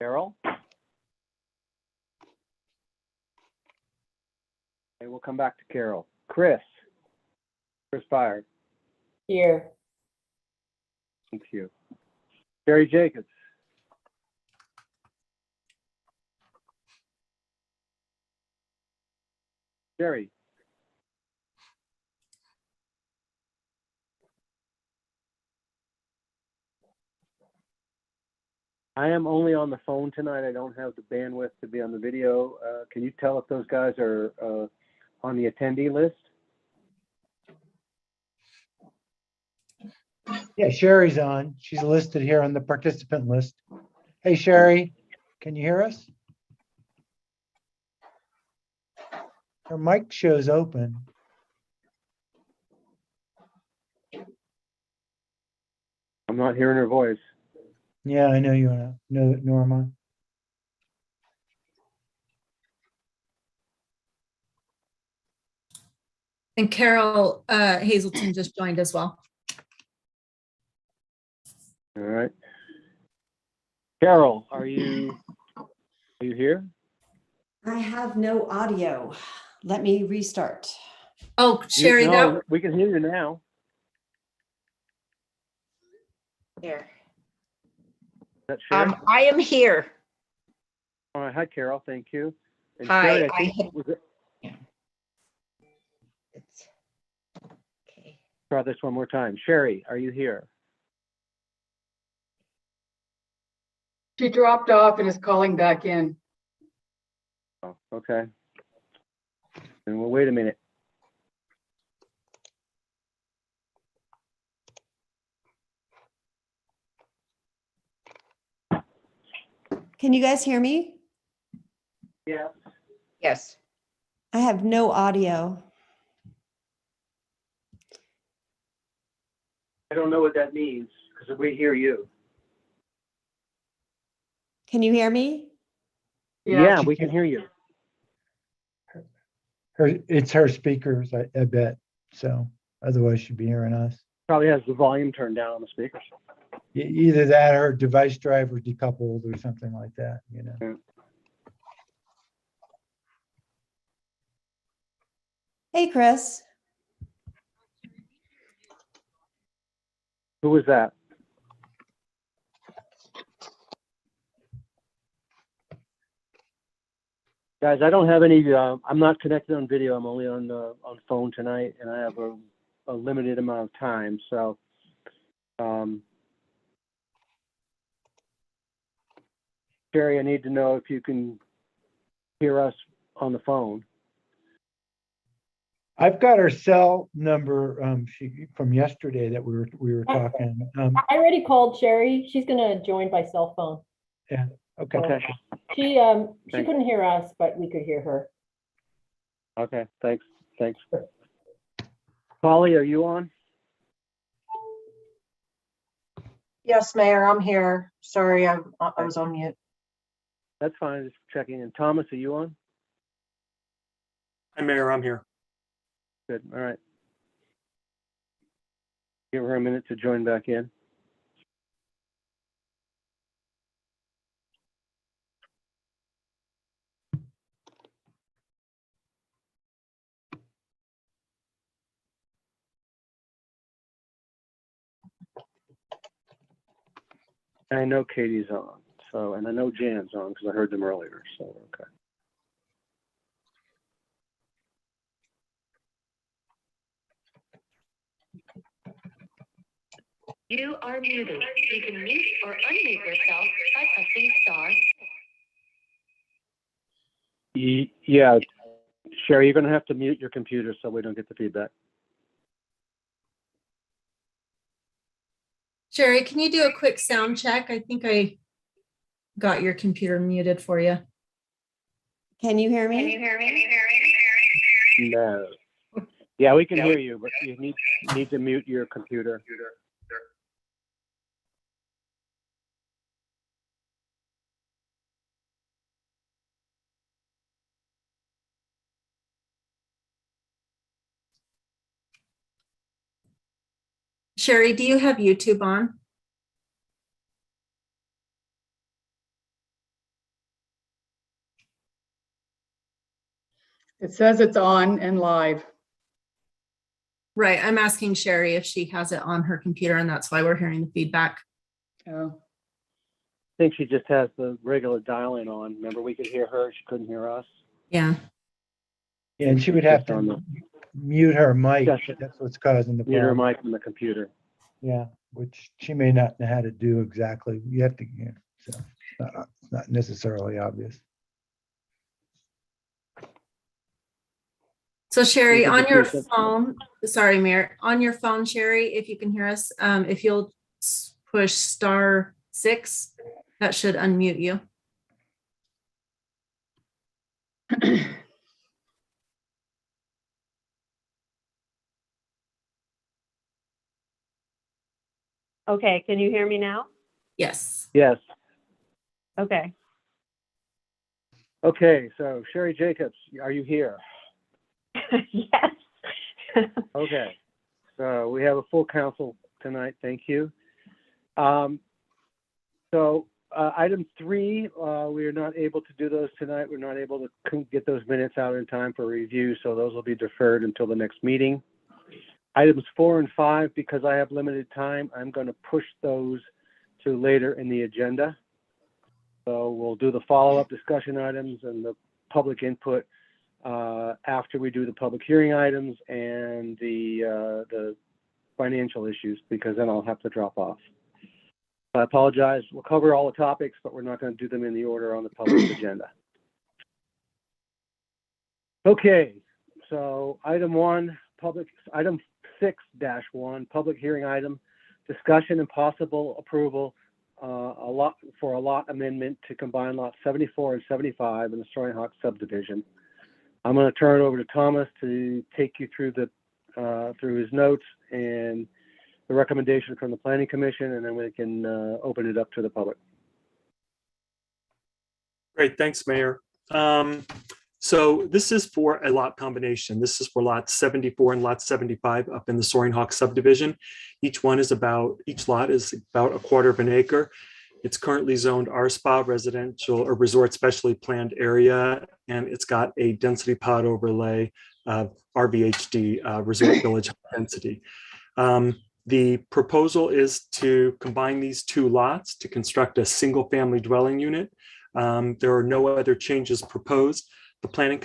Carol? Okay, we'll come back to Carol. Chris Byard. Here. Thank you. Jerry Jacobs. Jerry. I am only on the phone tonight. I don't have the bandwidth to be on the video. Can you tell if those guys are on the attendee list? Yeah, Sherry's on. She's listed here on the participant list. Hey, Sherry, can you hear us? Her mic shows open. I'm not hearing her voice. Yeah, I know you know, Norma. And Carol Hazelton just joined as well. All right. Carol, are you here? I have no audio. Let me restart. Oh, Sherry, No, we can hear you now. Here. Is that Sherry? I am here. All right. Hi, Carol. Thank you. And Hi, Sherry, I think was it, It's okay. try this one more time. Sherry, are you here? She dropped off and is calling back in. Oh, okay. And we'll wait a minute. Can you guys hear me? Yeah. Yes. I have no audio. I don't know what that means because we hear you. Can you hear me? Yeah, we can hear you. It's her speakers, I bet. So otherwise she'd be hearing us. Probably has the volume turned down on the speakers. Either that or her device driver decoupled or something like that, you know. Yeah. Hey, Chris. Who was that? Guys, I don't have any, I'm not connected on video. I'm only on phone tonight, and I have a limited amount of time. So, Sherry, I need to know if you can hear us on the phone. I've got her cell number from yesterday that we were talking. I already called Sherry. She's gonna join by cell phone. Yeah, okay. Okay. She Thanks. couldn't hear us, but we could hear her. Okay. Thanks. Polly, are you on? Yes, Mayor, I'm here. Sorry, I was on mute. That's fine. Just checking in. Thomas, are you on? Hi, Mayor, I'm here. Good. All right. Give her a minute to join back in. And I know Katie's on, so, and I know Jan's on because I heard them earlier, so, okay. You are muted. You can mute or unmute yourself by pressing star. Yeah, Sherry, you're going to have to mute your computer so we don't get the feedback. Sherry, can you do a quick sound check? I think I got your computer muted for you. Can you hear me? Can you hear me? No. Yeah, we can hear you, but you need to mute your computer. Sherry, do you have YouTube on? It says it's on and live. Right, I'm asking Sherry if she has it on her computer, and that's why we're hearing the feedback. Oh, I think she just has the regular dial-in on. Remember, we could hear her, she couldn't hear us. Yeah, Yeah, and she would have Just on to mute her mic. Yes. That's what's causing the Mute her problem. mic from the computer. Yeah, which she may not know how to do exactly. You have to, yeah, so not necessarily obvious. so Sherry, We can on just your use it. phone, sorry, Mayor, on your phone, Sherry, if you can hear us, if you'll push *6, that should unmute you. Okay, can you hear me now? Yes. Yes. Okay. Okay, so Sherry Jacobs, are you here? Yes. Okay, so we have a full council tonight, thank you. Item 3, we are not able to do those tonight. We're not able to get those minutes out in time for review, so those will be deferred until the next meeting. Items 4 and 5, because I have limited time, I'm going to push those to later in the agenda. So we'll do the follow-up discussion items and the public input after we do the public hearing items and the financial issues, because then I'll have to drop off. I apologize. We'll cover all the topics, but we're not going to do them in the order on the public agenda. Okay, so item 6-1, public hearing item, discussion and possible approval for a lot amendment to combine lots 74 and 75 in the Soaring Hawk subdivision. I'm going to turn it over to Thomas to take you through through his notes and the recommendation from the Planning Commission, and then we can open it up to the public. Great, thanks, Mayor. So this is for a lot combination. This is for lot 74 and lot 75 up in the Soaring Hawk subdivision. Each lot is about a quarter of an acre. It's currently zoned R-SPA, residential or resort specially planned area, and it's got a density pod overlay of RVHD, resort village density. The proposal is to combine these two lots to construct a single family dwelling unit. There are no other changes proposed. The Planning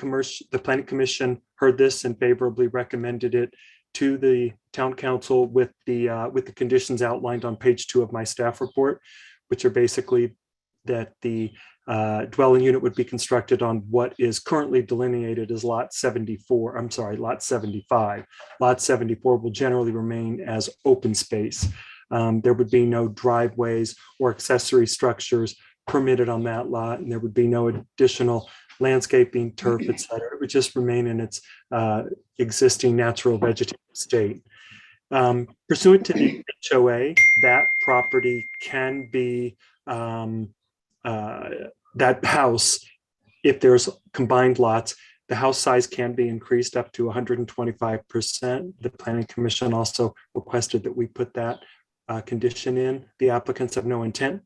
Commission heard this and favorably recommended it to the Town Council with the conditions outlined on page 2 of my staff report, which are basically that the dwelling unit would be constructed on what is currently delineated as lot 75. Lot 74 will generally remain as open space. There would be no driveways or accessory structures permitted on that lot, and there would be no additional landscaping, turf, et cetera. It would just remain in its existing natural vegetative state. Pursuant to the HOA, that property can be that house, if there's combined lots, the house size can be increased up to 125%. The Planning Commission also requested that we put that condition in. The applicants have no intent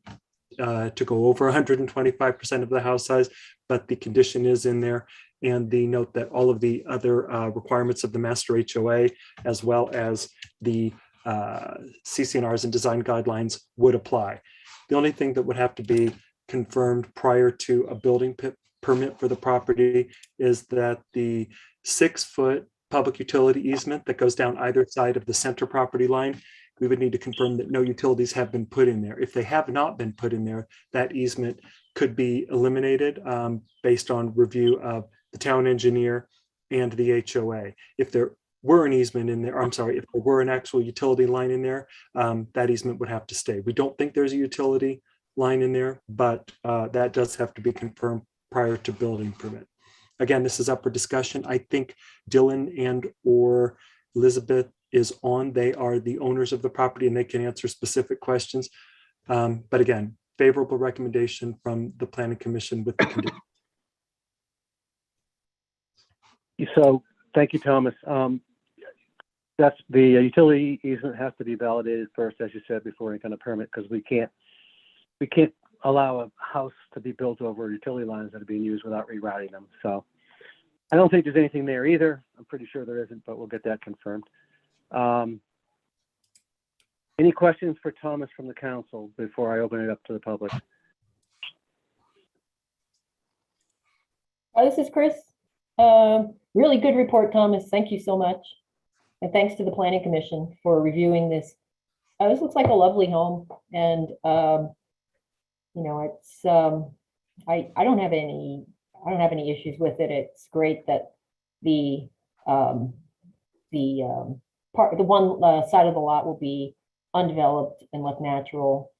to go over 125% of the house size, but the condition is in there. And the note that all of the other requirements of the master HOA, as well as the CC&Rs and design guidelines, would apply. The only thing that would have to be confirmed prior to a building permit for the property is that the 6-foot public utility easement that goes down either side of the center property line, we would need to confirm that no utilities have been put in there. If they have not been put in there, that easement could be eliminated based on review of the town engineer and the HOA. If there were an easement in there, if there were an actual utility line in there, that easement would have to stay. We don't think there's a utility line in there, but that does have to be confirmed prior to building permit. Again, this is up for discussion. I think Dylan and or Elizabeth is on. They are the owners of the property and they can answer specific questions. But again, favorable recommendation from the Planning Commission with the condition. So thank you, Thomas. That's the utility easement has to be validated first, as you said, before any kind of permit, because we can't allow a house to be built over utility lines that are being used without rerouting them. So I don't think there's anything there either. I'm pretty sure there isn't, but we'll get that confirmed. Any questions for Thomas from the council before I open it up to the public? This is Chris. Really good report, Thomas. Thank you so much. And thanks to the Planning Commission for reviewing this. This looks like a lovely home, and it's I don't have any issues with it. It's great that the one side of the lot will be undeveloped and left natural.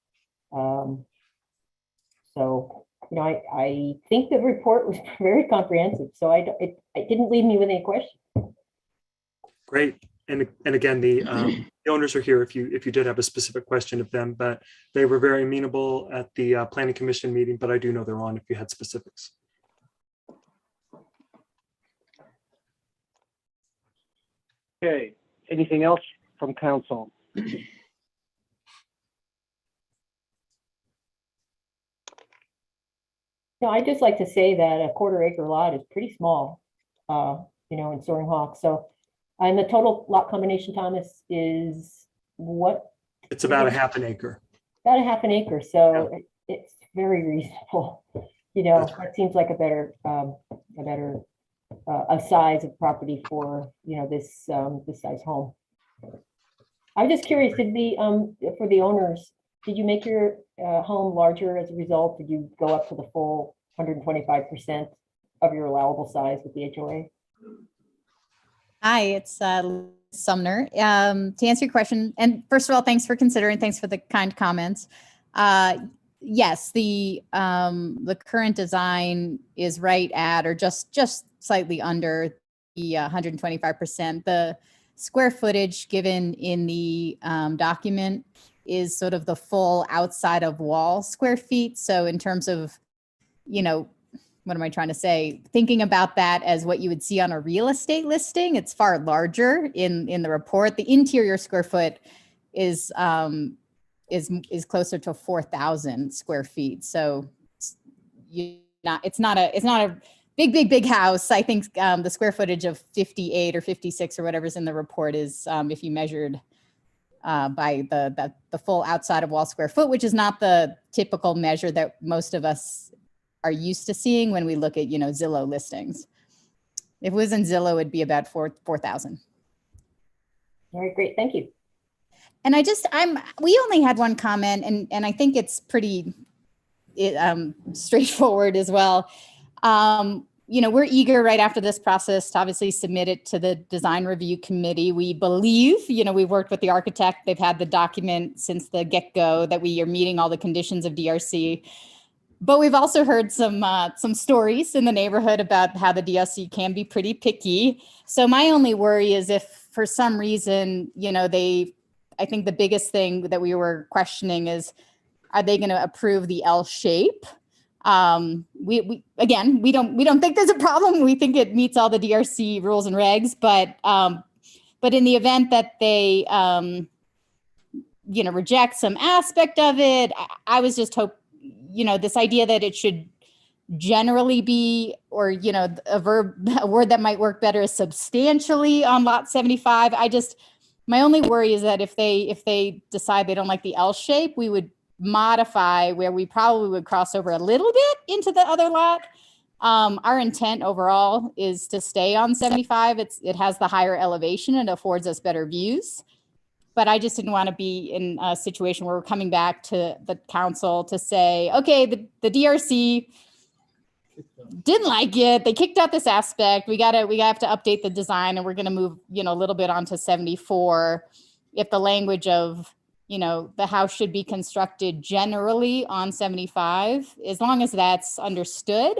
So I think the report was very comprehensive. So it didn't leave me with any questions. Great. And again, the owners are here if you did have a specific question of them, but they were very amenable at the Planning Commission meeting, but I do know they're on if you had specifics. Okay, anything else from council? No, I'd just like to say that a 1/4 acre lot is pretty small, in Soaring Hawk. So, and the total lot combination, Thomas, is what? It's about a 1/2 acre. About a 1/2 acre. So it's very reasonable. It seems like a better a size of property for this size home. I'm just curious, did for the owners, did you make your home larger as a result? Did you go up to the full 125% of your allowable size with the HOA? Hi, it's Sumner. To answer your question, and first of all, thanks for considering. Thanks for the kind comments. Yes, the current design is right at or just slightly under the 125%. The square footage given in the document is sort of the full outside of wall square feet. So in terms of, what am I trying to say? Thinking about that as what you would see on a real estate listing, it's far larger in the report. The interior square foot is closer to 4,000 square feet. So it's not a big house. I think the square footage of 58 or 56 or whatever's in the report is if you measured by the full outside of wall square foot, which is not the typical measure that most of us are used to seeing when we look at, Zillow listings. If it was in Zillow, it'd be about 4,000. All right, great. Thank you. And we only had one comment, and I think it's pretty straightforward as well. We're eager right after this process to obviously submit it to the design review committee. We believe, we've worked with the architect. They've had the document since the get-go that we are meeting all the conditions of DRC. But we've also heard some stories in the neighborhood about how the DRC can be pretty picky. So my only worry is if for some reason, I think the biggest thing that we were questioning is, are they going to approve the L shape? We don't think there's a problem. We think it meets all the DRC rules and regs, but in the event that they, reject some aspect of it, I was just this idea that it should generally be, or, a word that might work better is substantially on lot 75. My only worry is that if they decide they don't like the L shape, we would modify where we probably would cross over a little bit into the other lot. Our intent overall is to stay on 75. It has the higher elevation and affords us better views. But I just didn't want to be in a situation where we're coming back to the council to say, okay, the DRC didn't like it. They kicked out this aspect. We have to update the design, and we're going to move, a little bit onto 74. If the language of, the house should be constructed generally on 75, as long as that's understood.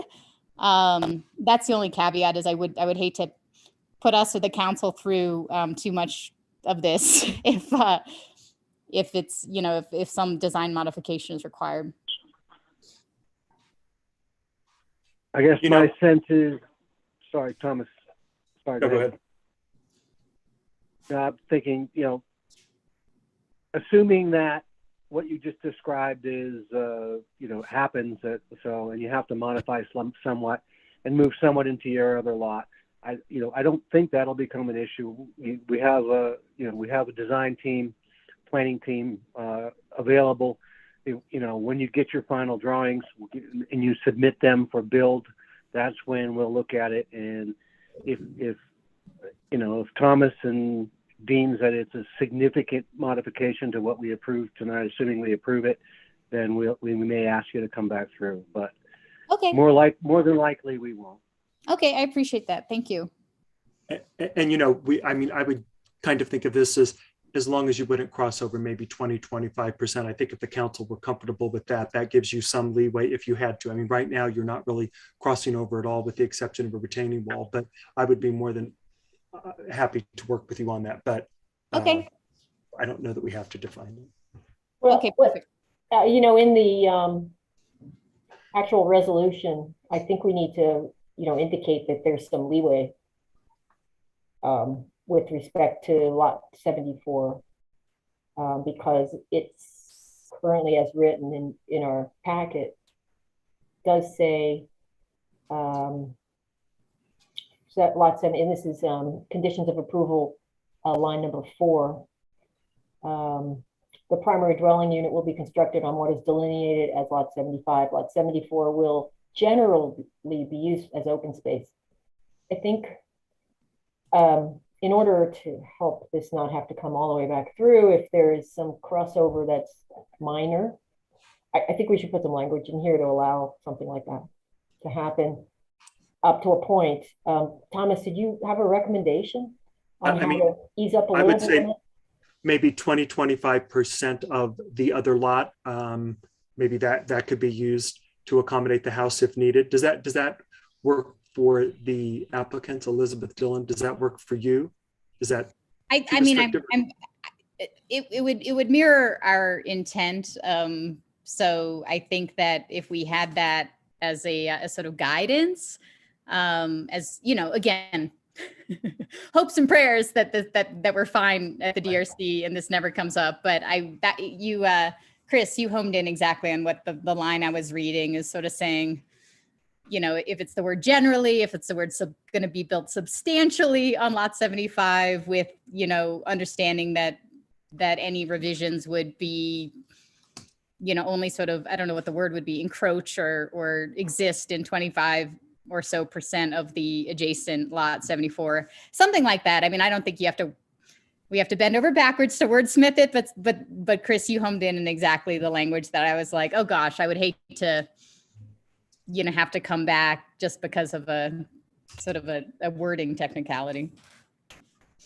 That's the only caveat is I would hate to put us or the council through too much of this if it's, if some design modification is required. I guess my sense is, sorry, Thomas. Sorry, go ahead. I'm thinking, assuming that what you just described is, happens, and you have to modify somewhat and move somewhat into your other lot. I don't think that'll become an issue. We have a design team, planning team available. When you get your final drawings and you submit them for build, that's when we'll look at it. And if Thomas and deems that it's a significant modification to what we approved tonight, assuming we approve it, then we may ask you to come back through. But Okay. more than likely we won't. Okay, I appreciate that. Thank you. And I would kind of think of this as long as you wouldn't cross over maybe 20-25%. I think if the council were comfortable with that, that gives you some leeway if you had to. I mean, right now you're not really crossing over at all with the exception of a retaining wall, but I would be more than happy to work with you on that. But Okay. I don't know that we have to define it. Well, Okay, perfect. in the actual resolution, I think we need to, indicate that there's some leeway with respect to lot 74, because it's currently as written in our packet, does say that lot 7, and this is conditions of approval, line number 4. The primary dwelling unit will be constructed on what is delineated as lot 75. Lot 74 will generally be used as open space. I think in order to help this not have to come all the way back through, if there is some crossover that's minor, I think we should put some language in here to allow something like that to happen up to a point. Thomas, did you have a recommendation on how to ease up a little bit? I would say maybe 20-25% of the other lot. Maybe that could be used to accommodate the house if needed. Does that work for the applicant, Elizabeth Dillon? Does that work for you? Is that? It would mirror our intent. So I think that if we had that as a sort of guidance, again, hopes and prayers that we're fine at the DRC and this never comes up. But Chris, you homed in exactly on what the line I was reading is sort of saying, if it's the word generally, if it's the word going to be built substantially on lot 75 with, understanding that any revisions would be, only sort of, I don't know what the word would be, encroach or exist in 25 or so % of the adjacent lot 74, something like that. I mean, I don't think we have to bend over backwards to wordsmith it, but Chris, you homed in exactly the language that I was like, oh gosh, I would hate to, have to come back just because of a sort of a wording technicality.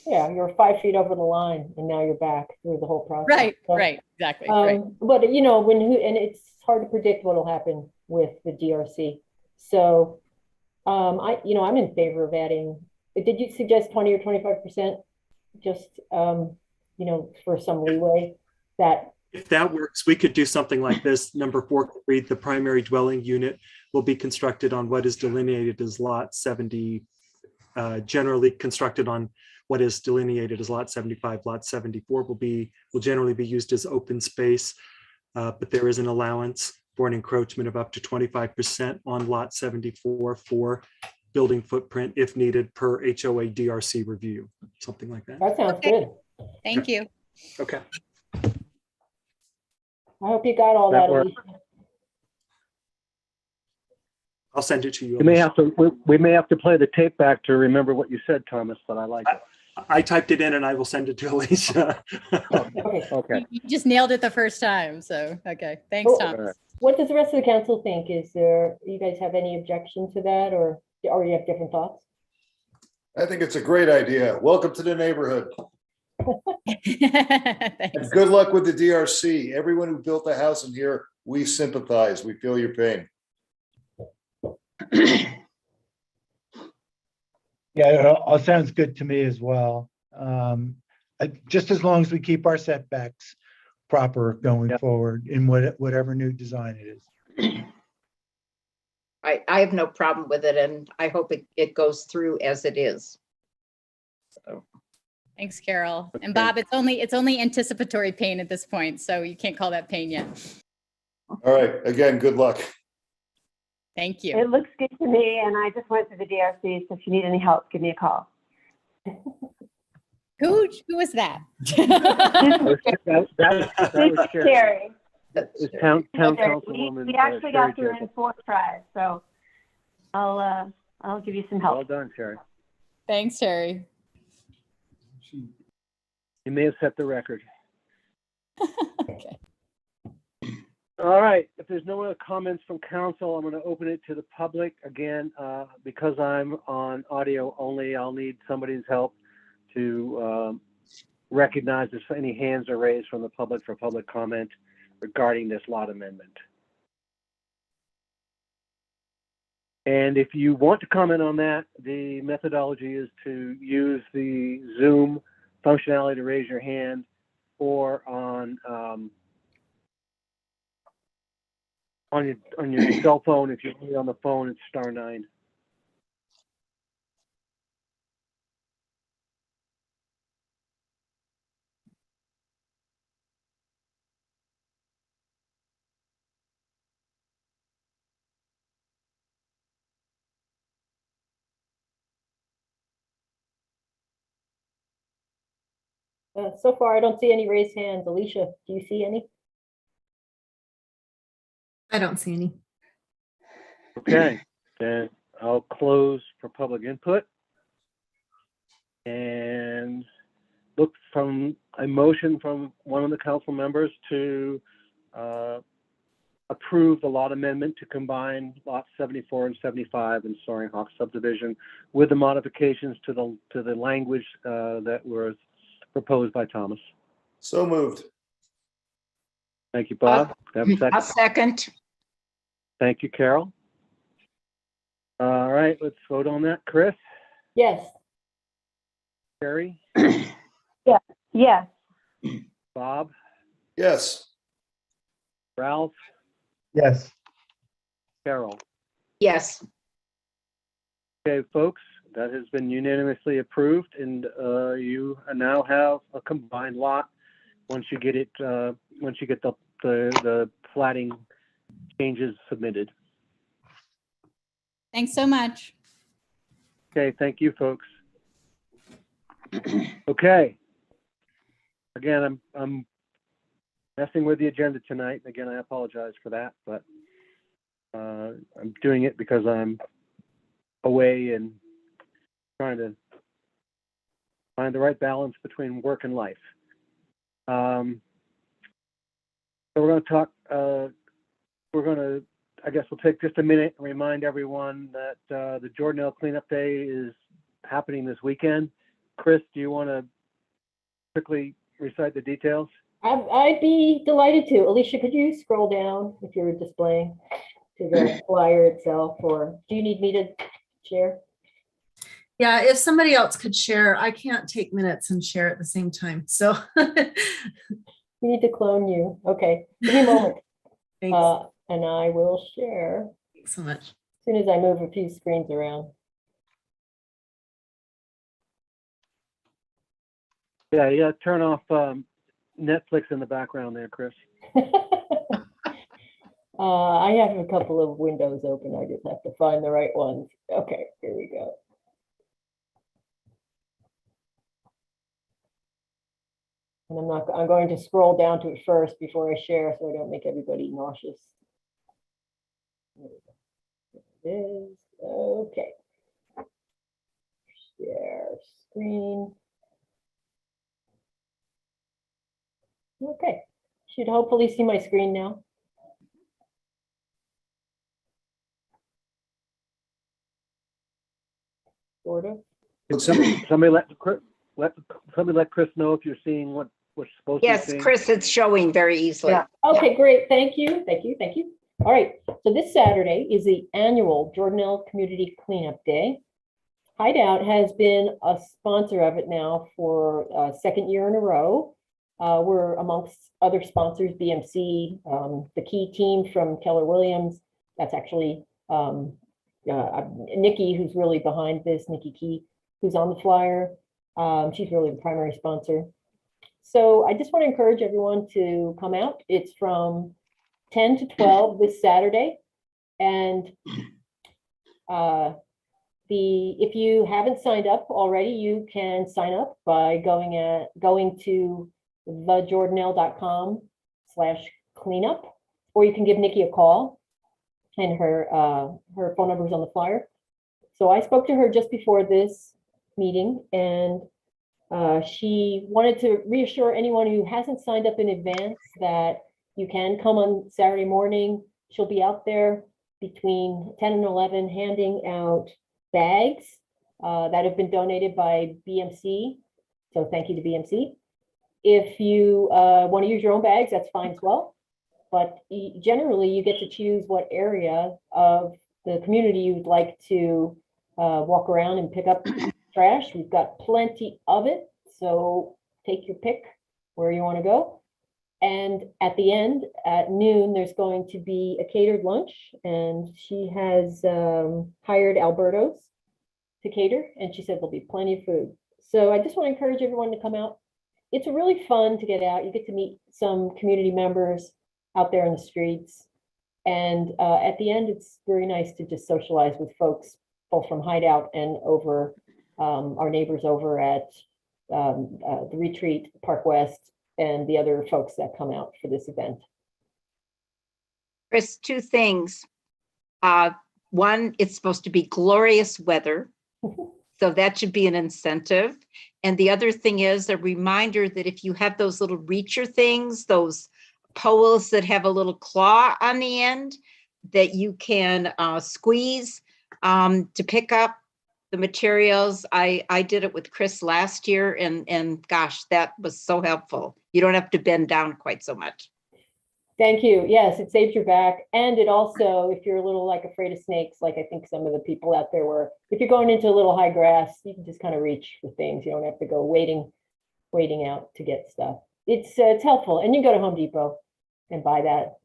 Yeah, you're 5 feet over the line and now you're back through the whole process. Right, exactly. Right. But and it's hard to predict what'll happen with the DRC. So I'm in favor of adding, did you suggest 20 or 25%? Just, for some leeway that. If that works, we could do something like this. Number 4 could read, the primary dwelling unit will be constructed on what is delineated as lot 70, generally constructed on what is delineated as lot 75. Lot 74 will generally be used as open space, but there is an allowance for an encroachment of up to 25% on lot 74 for building footprint if needed per HOA DRC review, something like that. That sounds good. Thank you. Okay. I hope you got all that. I'll send it to you. We may have to play the tape back to remember what you said, Thomas, but I like it. I typed it in and I will send it to Alicia. Okay. You just nailed it the first time. So, okay. Thanks, Thomas. What does the rest of the council think? You guys have any objection to that or you have different thoughts? I think it's a great idea. Welcome to the neighborhood. And good luck with the DRC. Everyone who built a house in here, we sympathize. We feel your pain. Yeah, it all sounds good to me as well. Just as long as we keep our setbacks proper going forward in whatever new design it is. I have no problem with it, and I hope it goes through as it is. So. Thanks, Carol. And Bob, it's only anticipatory pain at this point, so you can't call that pain yet. All right. Again, good luck. Thank you. It looks good to me, and I just went to the DRC, so if you need any help, give me a call. Who was that? That was Sherry. Sherry. It's town Sherry. councilwoman. We actually Sherry got through Jacob. in 4 tries, so I'll give you some Well help. done, Sherry. Thanks, Terry. You may have set the record. Okay. All right, if there's no other comments from council, I'm going to open it to the public. Again, because I'm on audio only, I'll need somebody's help to recognize if any hands are raised from the public for public comment regarding this lot amendment. And if you want to comment on that, the methodology is to use the Zoom functionality to raise your hand, or on your cell phone. If you're on the phone, it's *9. So far, I don't see any raised hands. Alicia, do you see any? I don't see any. Okay, then I'll close for public input and look from a motion from one of the council members to approve the lot amendment to combine lots 74 and 75 in Soaring Hawk subdivision with the modifications to the language that was proposed by Thomas. So moved. Thank you, Bob. Have a second? A second. Thank you, Carol. All right, let's vote on that. Chris? Yes. Carrie? Yes. Bob? Yes. Ralph? Yes. Carol? Yes. Okay, folks, that has been unanimously approved, and you now have a combined lot once you get it, once you get the platting changes submitted. Thanks so much. Okay, thank you, folks. Okay. Again, I'm messing with the agenda tonight. Again, I apologize for that, but I'm doing it because I'm away and trying to find the right balance between work and life. So we're going to talk, I guess we'll take just a minute and remind everyone that the Jordanelle Cleanup Day is happening this weekend. Chris, do you want to quickly recite the details? I'd be delighted to. Alicia, could you scroll down if you're displaying to the flyer itself, or do you need me to share? Yeah, if somebody else could share, I can't take minutes and share at the same time. So We need to clone you. Okay, give me a moment. thanks. And I will share Thanks so much. as soon as I move a few screens around. Yeah, turn off Netflix in the background there, Chris. I have a couple of windows open. I just have to find the right ones. Okay, here we go. And I'm going to scroll down to it first before I share so I don't make everybody nauseous. There it is. Okay. Share screen. Okay. Should hopefully see my screen now. Sort of. Can somebody let Chris know if you're seeing what we're supposed to Yes, be seeing? Chris, it's showing very easily. Yeah. Okay, great. Thank you. Thank you. Thank you. All right. So this Saturday is the annual Jordanelle Community Cleanup Day. Hideout has been a sponsor of it now for a second year in a row. We're amongst other sponsors, BMC, the Key team from Keller Williams. That's actually Nikki, who's really behind this, Nikki Key, who's on the flyer. She's really the primary sponsor. So I just want to encourage everyone to come out. It's from 10 to 12 this Saturday. And if you haven't signed up already, you can sign up by going to thejordanelle.com/cleanup, or you can give Nikki a call, and her phone number is on the flyer. So I spoke to her just before this meeting, and she wanted to reassure anyone who hasn't signed up in advance that you can come on Saturday morning. She'll be out there between 10 and 11 handing out bags that have been donated by BMC. So thank you to BMC. If you want to use your own bags, that's fine as well. But generally, you get to choose what area of the community you'd like to walk around and pick up trash. We've got plenty of it, so take your pick where you want to go. And at the end, at noon, there's going to be a catered lunch, and she has hired Alberto's to cater, and she said there'll be plenty of food. So I just want to encourage everyone to come out. It's really fun to get out. You get to meet some community members out there in the streets. And at the end, it's very nice to just socialize with folks, both from Hideout and over our neighbors over at the Retreat, Park West, and the other folks that come out for this event. Chris, two things. One, it's supposed to be glorious weather, so that should be an incentive. And the other thing is a reminder that if you have those little reacher things, those poles that have a little claw on the end that you can squeeze to pick up the materials. I did it with Chris last year, and gosh, that was so helpful. You don't have to bend down quite so much. Thank you. Yes, it saves your back. And it also, if you're a little like afraid of snakes, like I think some of the people out there were, if you're going into a little high grass, you can just kind of reach for things. You don't have to go waiting out to get stuff. It's helpful. And you can go to Home Depot and buy that,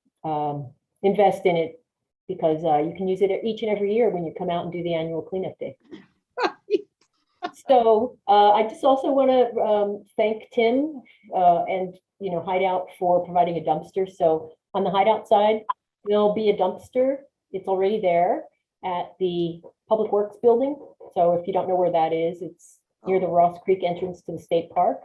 invest in it, because you can use it each and every year when you come out and do the annual cleanup day. So I just also want to thank Tim and Hideout for providing a dumpster. So on the Hideout side, there'll be a dumpster. It's already there at the Public Works building. So if you don't know where that is, it's near the Ross Creek entrance to the state park.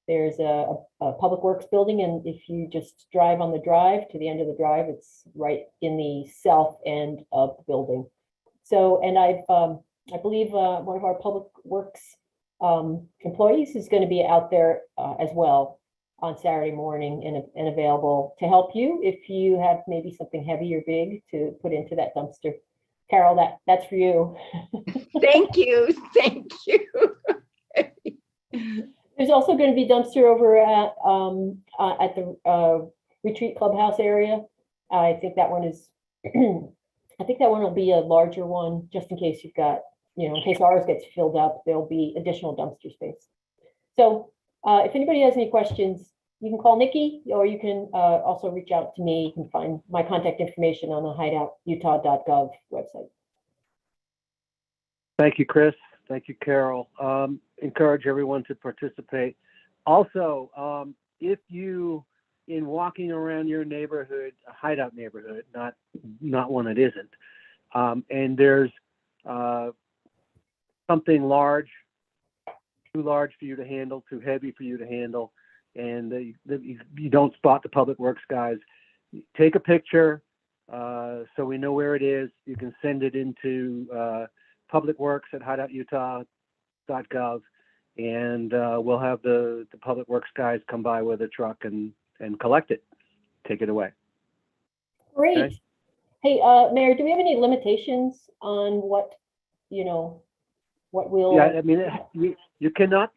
There's a Public Works building, and if you just drive on the drive to the end of the drive, it's right in the south end of the building. So, and I believe one of our Public Works employees is going to be out there as well on Saturday morning and available to help you if you have maybe something heavy or big to put into that dumpster. Carol, that's for you. Thank you. Thank you. There's also going to be dumpster over at the Retreat Clubhouse area. I think that one is, I think that one will be a larger one, just in case you've got, in case ours gets filled up, there'll be additional dumpster space. So if anybody has any questions, you can call Nikki, or you can also reach out to me. You can find my contact information on the hideoututah.gov website. Thank you, Chris. Thank you, Carol. Encourage everyone to participate. Also, if you, in walking around your neighborhood, a Hideout neighborhood, not one that isn't, and there's something large, too large for you to handle, too heavy for you to handle, and you don't spot the Public Works guys, take a picture so we know where it is. You can send it into Public Works at hideoututah.gov, and we'll have the Public Works guys come by with a truck and collect it, take it away. Great. Okay? Hey, Mayor, do we have any limitations on what we'll? Yeah, I mean, you cannot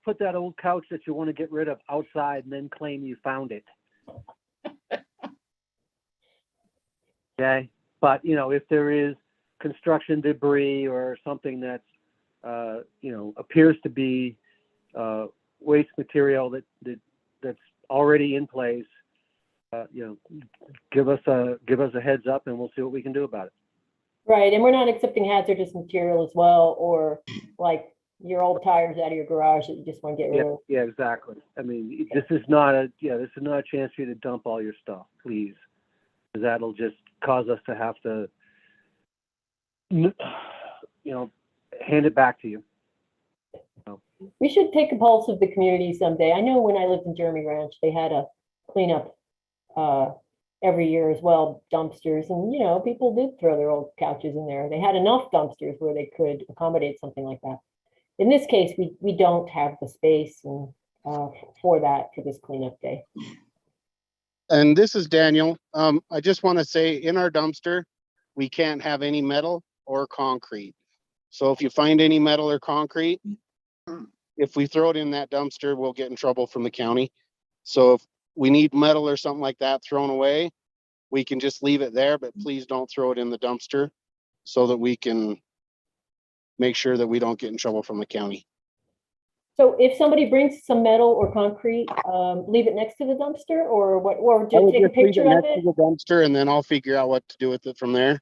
put that old couch that you want to get rid of outside and then claim you found it. Okay, but if there is construction debris or something that's appears to be waste material that's already in place, give us a heads up and we'll see what we can do about it. Right, and we're not accepting hazardous material as well, or like your old tires out of your garage that you just want to get rid of. Yeah, exactly. I mean, this is not a chance for you to dump all your stuff, please, because that'll just cause us to have to you know, hand it back to you. We should take a pulse of the community someday. I know when I lived in Jeremy Ranch, they had a cleanup every year as well, dumpsters, and you know, people did throw their old couches in there. They had enough dumpsters where they could accommodate something like that. In this case, we don't have the space and for this cleanup day. And this is Daniel. I just want to say in our dumpster, we can't have any metal or concrete. So if you find any metal or concrete, if we throw it in that dumpster, we'll get in trouble from the county. So if we need metal or something like that thrown away, we can just leave it there, but please don't throw it in the dumpster so that we can make sure that we don't get in trouble from the county. So if somebody brings some metal or concrete, leave it next to the dumpster or what, or I just would take a just leave picture it of next it? to the dumpster and then I'll figure out what to do with it from there.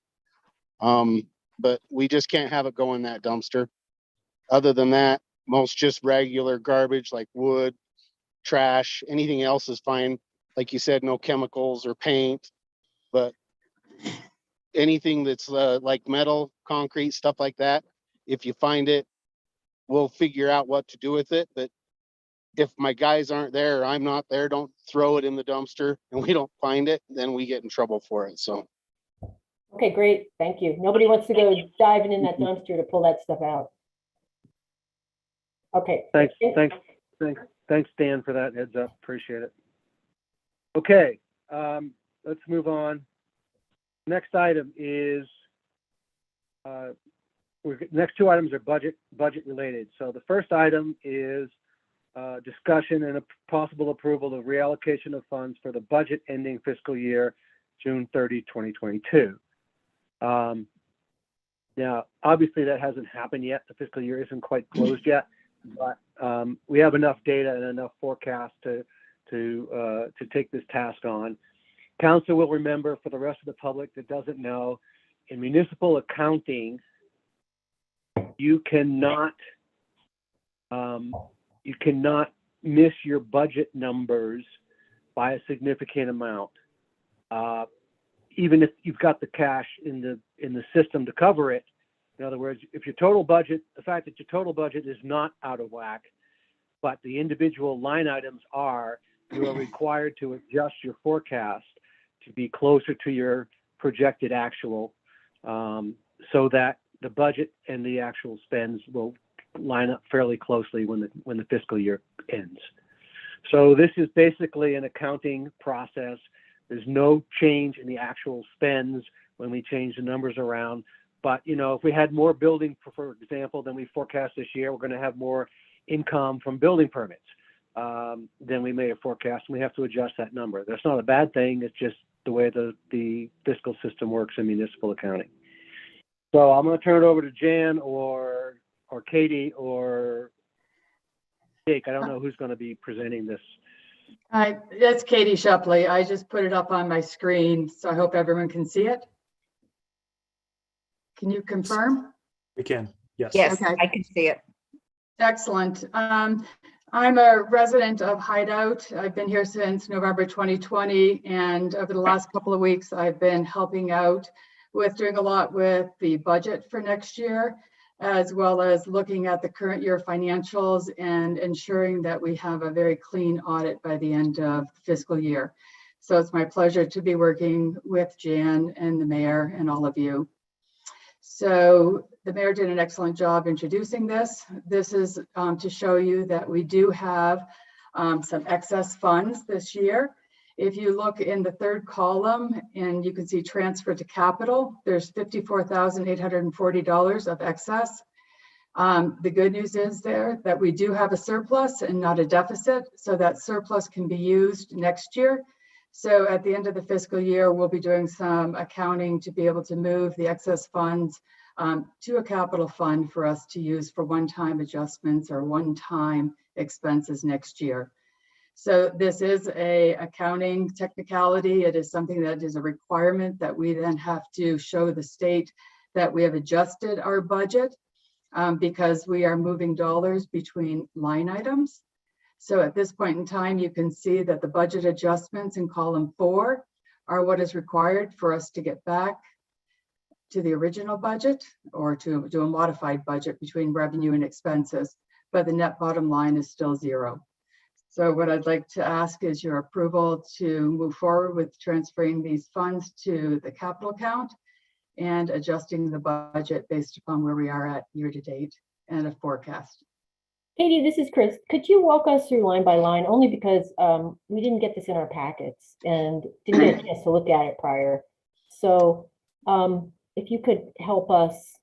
But we just can't have it go in that dumpster. Other than that, most just regular garbage like wood, trash, anything else is fine. Like you said, no chemicals or paint, but anything that's like metal, concrete, stuff like that, if you find it, we'll figure out what to do with it. But if my guys aren't there, or I'm not there, don't throw it in the dumpster and we don't find it, then we get in trouble for it. So. Okay, great. Thank you. Nobody wants to go diving in that dumpster to pull that stuff out. Okay. Thanks, Dan, for that heads up. Appreciate it. Okay, let's move on. Next item is, next two items are budget related. So the first item is discussion and a possible approval of reallocation of funds for the budget ending fiscal year June 30, 2022. Now, obviously that hasn't happened yet. The fiscal year isn't quite closed yet, but we have enough data and enough forecast to take this task on. Council will remember, for the rest of the public that doesn't know, in municipal accounting, you cannot miss your budget numbers by a significant amount. Even if you've got the cash in the system to cover it. In other words, if your total budget, the fact that your total budget is not out of whack, but the individual line items are, you are required to adjust your forecast to be closer to your projected actual, so that the budget and the actual spends will line up fairly closely when the fiscal year ends. So this is basically an accounting process. There's no change in the actual spends when we change the numbers around. But, you know, if we had more building, for example, than we forecast this year, we're going to have more income from building permits than we may have forecast, and we have to adjust that number. That's not a bad thing. It's just the way the fiscal system works in municipal accounting. So I'm going to turn it over to Jan or Katie or Jake. I don't know who's going to be presenting this. Hi, that's Katie Shepley. I just put it up on my screen, so I hope everyone can see it. Can you confirm? We can, yes. Yes, Okay. I can see it. Excellent. I'm a resident of Hideout. I've been here since November 2020, and over the last couple of weeks, I've been helping out with doing a lot with the budget for next year, as well as looking at the current year financials and ensuring that we have a very clean audit by the end of the fiscal year. So it's my pleasure to be working with Jan and the mayor and all of you. So the mayor did an excellent job introducing this. This is to show you that we do have some excess funds this year. If you look in the third column and you can see transfer to capital, there's $54,840 of excess. The good news is there that we do have a surplus and not a deficit, so that surplus can be used next year. So at the end of the fiscal year, we'll be doing some accounting to be able to move the excess funds to a capital fund for us to use for one-time adjustments or one-time expenses next year. So this is a accounting technicality. It is something that is a requirement that we then have to show the state that we have adjusted our budget because we are moving dollars between line items. So at this point in time, you can see that the budget adjustments in column 4 are what is required for us to get back to the original budget or to do a modified budget between revenue and expenses, but the net bottom line is still zero. So what I'd like to ask is your approval to move forward with transferring these funds to the capital account and adjusting the budget based upon where we are at year to date and a forecast. Katie, this is Chris. Could you walk us through line by line, only because we didn't get this in our packets and didn't get a chance to look at it prior. So if you could help us.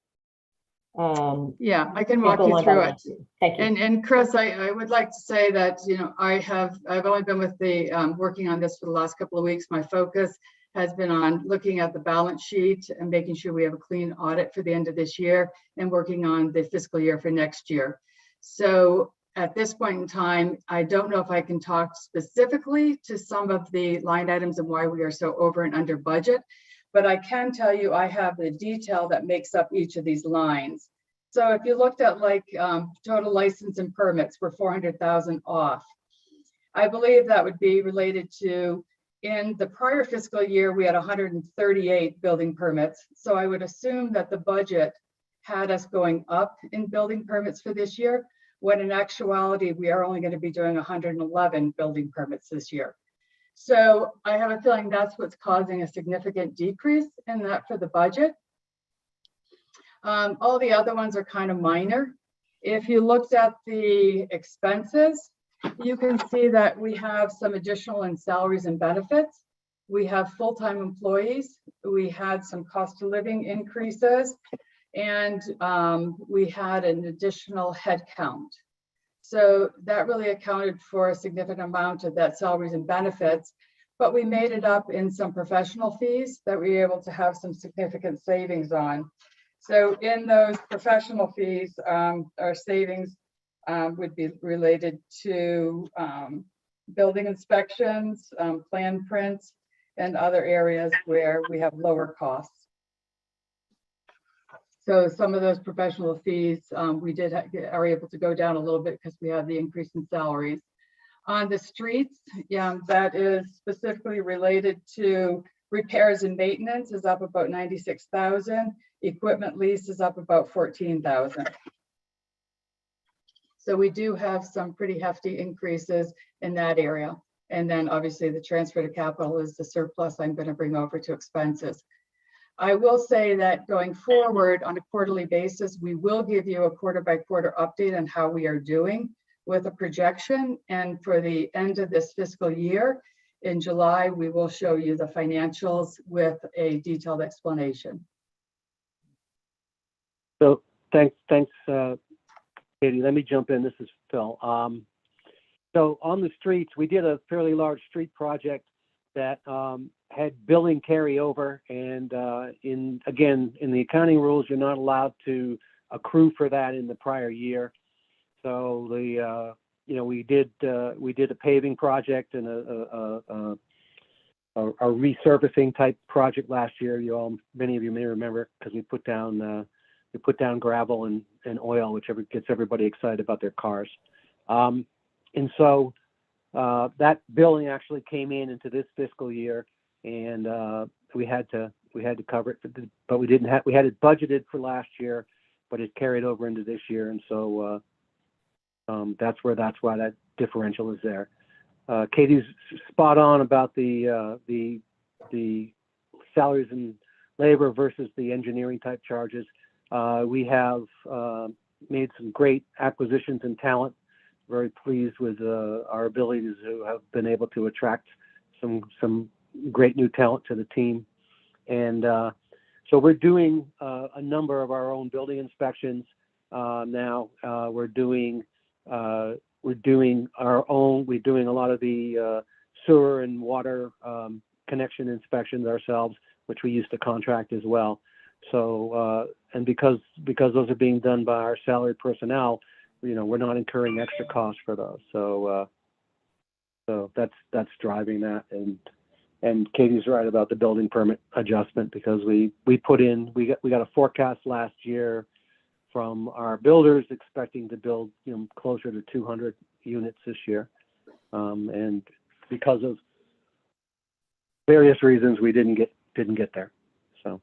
Yeah, I can walk you line by through line. it. Thank you. And Chris, I would like to say that, you know, I've only been with the working on this for the last couple of weeks. My focus has been on looking at the balance sheet and making sure we have a clean audit for the end of this year and working on the fiscal year for next year. So at this point in time, I don't know if I can talk specifically to some of the line items and why we are so over and under budget, but I can tell you I have the detail that makes up each of these lines. So if you looked at like total license and permits, we're 400,000 off. I believe that would be related to, in the prior fiscal year, we had 138 building permits. So I would assume that the budget had us going up in building permits for this year, when in actuality, we are only going to be doing 111 building permits this year. So I have a feeling that's what's causing a significant decrease in that for the budget. All the other ones are kind of minor. If you looked at the expenses, you can see that we have some additional in salaries and benefits. We have full-time employees. We had some cost of living increases, and we had an additional headcount. So that really accounted for a significant amount of that salaries and benefits, but we made it up in some professional fees that we were able to have some significant savings on. So in those professional fees, our savings would be related to building inspections, plan prints, and other areas where we have lower costs. So some of those professional fees, we are able to go down a little bit because we have the increase in salaries. On the streets, yeah, that is specifically related to repairs and maintenance is up about 96,000. Equipment lease is up about 14,000. So we do have some pretty hefty increases in that area. And then obviously the transfer to capital is the surplus I'm going to bring over to expenses. I will say that going forward on a quarterly basis, we will give you a quarter by quarter update on how we are doing with a projection. And for the end of this fiscal year, in July, we will show you the financials with a detailed explanation. So thanks, Katie. Let me jump in. This is Phil. So on the streets, we did a fairly large street project that had billing carryover, and in the accounting rules, you're not allowed to accrue for that in the prior year. So we did a paving project and a resurfacing type project last year. Many of you may remember, because we put down gravel and oil, which gets everybody excited about their cars. And so that billing actually came into this fiscal year, and we had to cover it, but we had it budgeted for last year, but it carried over into this year, and so that's why that differential is there. Katie's spot on about the salaries and labor versus the engineering type charges. We have made some great acquisitions in talent. Very pleased with our ability to have been able to attract some great new talent to the team. And so we're doing a number of our own building inspections now. We're doing a lot of the sewer and water connection inspections ourselves, which we used to contract as well. So and because those are being done by our salaried personnel, we're not incurring extra costs for those. So that's driving that. And Katie's right about the building permit adjustment, because we got a forecast last year from our builders expecting to build closer to 200 units this year, and because of various reasons we didn't get there. So.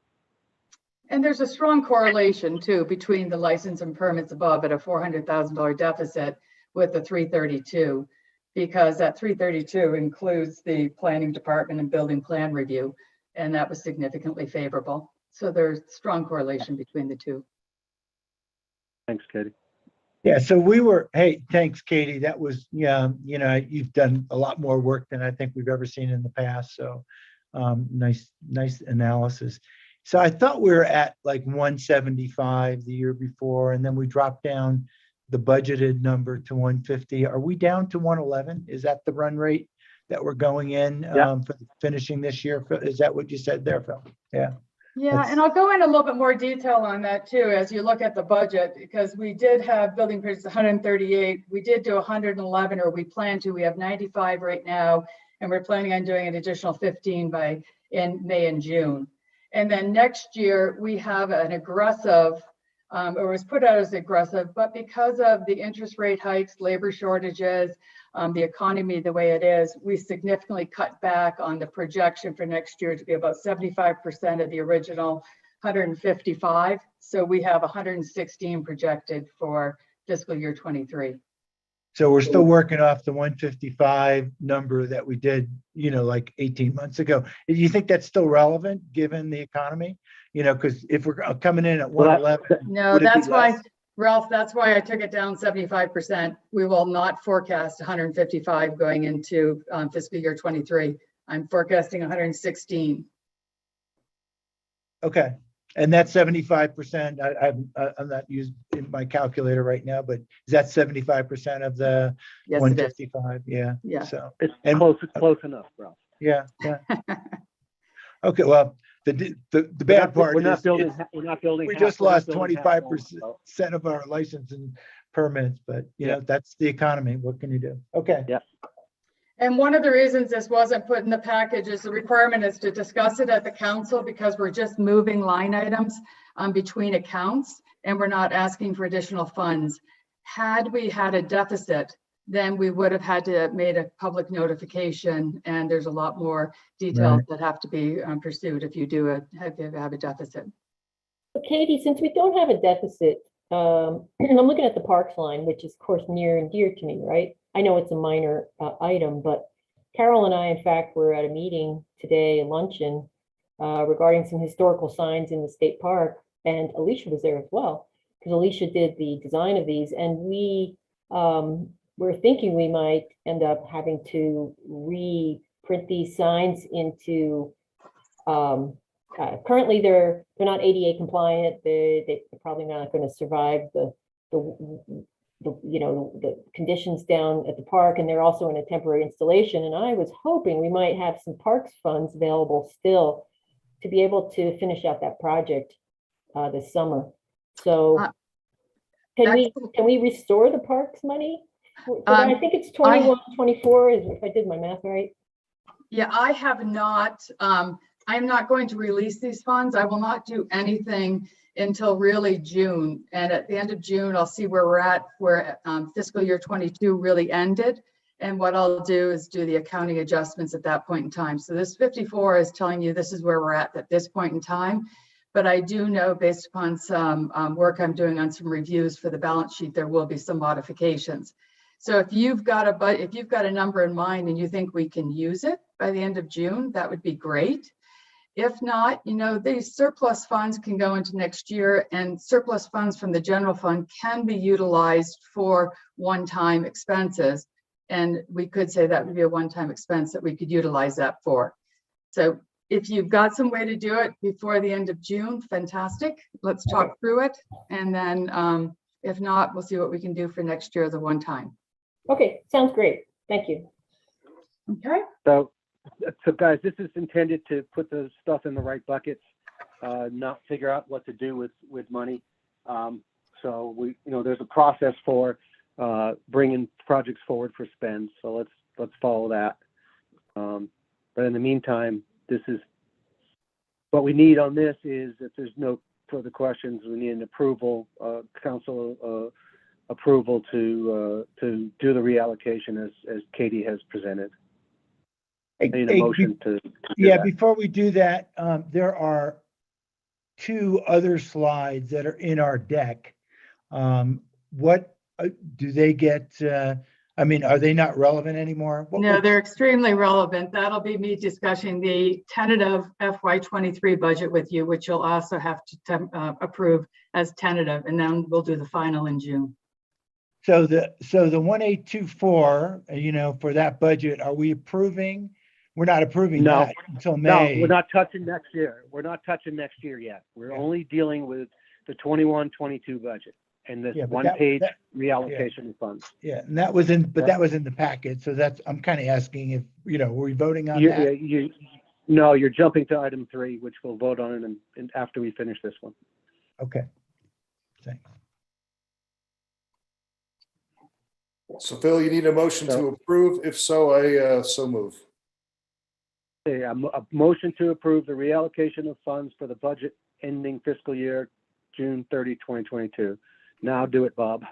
And there's a strong correlation too between the license and permits above at a $400,000 deficit with the 332, because that 332 includes the planning department and building plan review, and that was significantly favorable. So there's strong correlation between the two. Thanks, Katie. Yeah, so hey, thanks, Katie. That was, yeah, you've done a lot more work than I think we've ever seen in the past. So nice analysis. So I thought we were at like 175 the year before, and then we dropped down the budgeted number to 150. Are we down to 111? Is that the run rate that we're going in for finishing this year? Is that what you said there, Phil? Yeah. Yeah, and I'll go in a little bit more detail on that too, as you look at the budget, because we did have building permits 138. We did do 111, or we plan to. We have 95 right now, and we're planning on doing an additional 15 in May and June. And then next year we have an aggressive, or was put out as aggressive, but because of the interest rate hikes, labor shortages, the economy the way it is, we significantly cut back on the projection for next year to be about 75% of the original 155. So we have 116 projected for fiscal year 23. So we're still working off the 155 number that we did, like 18 months ago. Do you think that's still relevant given the economy? Because if we're coming in at 111, no, that's why, Ralph, that's why I took it down 75%. We will not forecast 155 going into fiscal year 23. I'm forecasting 116. Okay. And that's 75%. I'm not using my calculator right now, but is that 75% of the 155? Yeah. Yeah. So it's close enough, Ralph. Yeah. Yeah. Okay. Well, the bad part we're not is building. We just lost 25% of our license and permits, but that's the economy. What can you do? Okay. Yeah. And one of the reasons this wasn't put in the package is the requirement is to discuss it at the council, because we're just moving line items between accounts and we're not asking for additional funds. Had we had a deficit, then we would have had to made a public notification, and there's a lot more details that have to be pursued if you do have a deficit. So Katie, since we don't have a deficit, I'm looking at the parks line, which is of course near and dear to me, right? I know it's a minor item, but Carol and I, in fact, were at a meeting today, a luncheon, regarding some historical signs in the state park, and Alicia was there as well, because Alicia did the design of these, and we were thinking we might end up having to reprint these signs into, currently they're not ADA compliant. They're probably not going to survive the conditions down at the park, and they're also in a temporary installation. And I was hoping we might have some parks funds available still to be able to finish out that project this summer. So can we restore the parks money? I think it's 21, 24 is, if I did my math right. Yeah, I have not. I'm not going to release these funds. I will not do anything until really June. And at the end of June, I'll see where we're at, where fiscal year 22 really ended. And what I'll do is do the accounting adjustments at that point in time. So this 54 is telling you this is where we're at this point in time. But I do know, based upon some work I'm doing on some reviews for the balance sheet, there will be some modifications. So if you've got a number in mind and you think we can use it by the end of June, that would be great. If not, these surplus funds can go into next year, and surplus funds from the general fund can be utilized for one-time expenses. And we could say that would be a one-time expense that we could utilize that for. So if you've got some way to do it before the end of June, fantastic. Let's talk through it. And then if not, we'll see what we can do for next year as a one-time. Okay, sounds great. Thank you. Okay. So guys, this is intended to put the stuff in the right buckets, not figure out what to do with money. So there's a process for bringing projects forward for spend. So let's follow that. But in the meantime, this is what we need on this is, if there's no further questions, we need an approval, council approval to do the reallocation as Katie has presented. I need a motion to do that. Before we do that, there are two other slides that are in our deck. What do they get? I mean, are they not relevant anymore? No, they're extremely relevant. That'll be me discussing the tentative FY23 budget with you, which you'll also have to approve as tentative, and then we'll do the final in June. So the 1824, for that budget, are we approving? We're not approving No. that until No, May. we're not touching next year. We're not touching next year yet. We're only dealing with the 21-22 budget and this Yeah, but one-page that- reallocation of funds. Yeah, and that was that was in the packet. So I'm kind of asking if, were we voting on that? No, you're jumping to item 3, which we'll vote on in after we finish this one. Okay. Thanks. So Phil, you need a motion to approve? If so, I so move. Okay, a motion to approve the reallocation of funds for the budget ending fiscal year June 30, 2022. Now do it, Bob.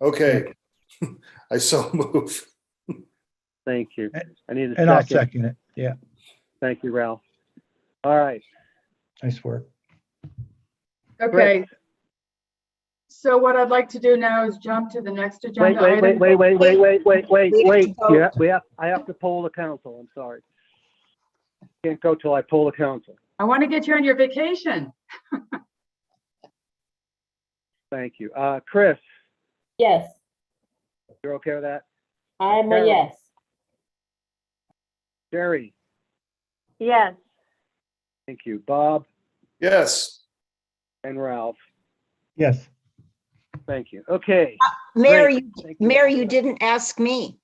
Okay. I so move. Thank you. I need a And I'll second it. Yeah, Thank you, Ralph. All right. nice work. Okay. So what I'd like to do now is jump to the next agenda Wait. We have to Yeah, I have to poll the council. I'm sorry. Can't go till I poll the council. I want to get you on your vacation. Thank you. Chris, Yes, you're okay with that? I'm a Carol. yes. Jerry, Yes. thank you. Bob Yes. and Ralph, Yes. thank you. Okay, Mary, Great. Thank you. Mary, you didn't ask me.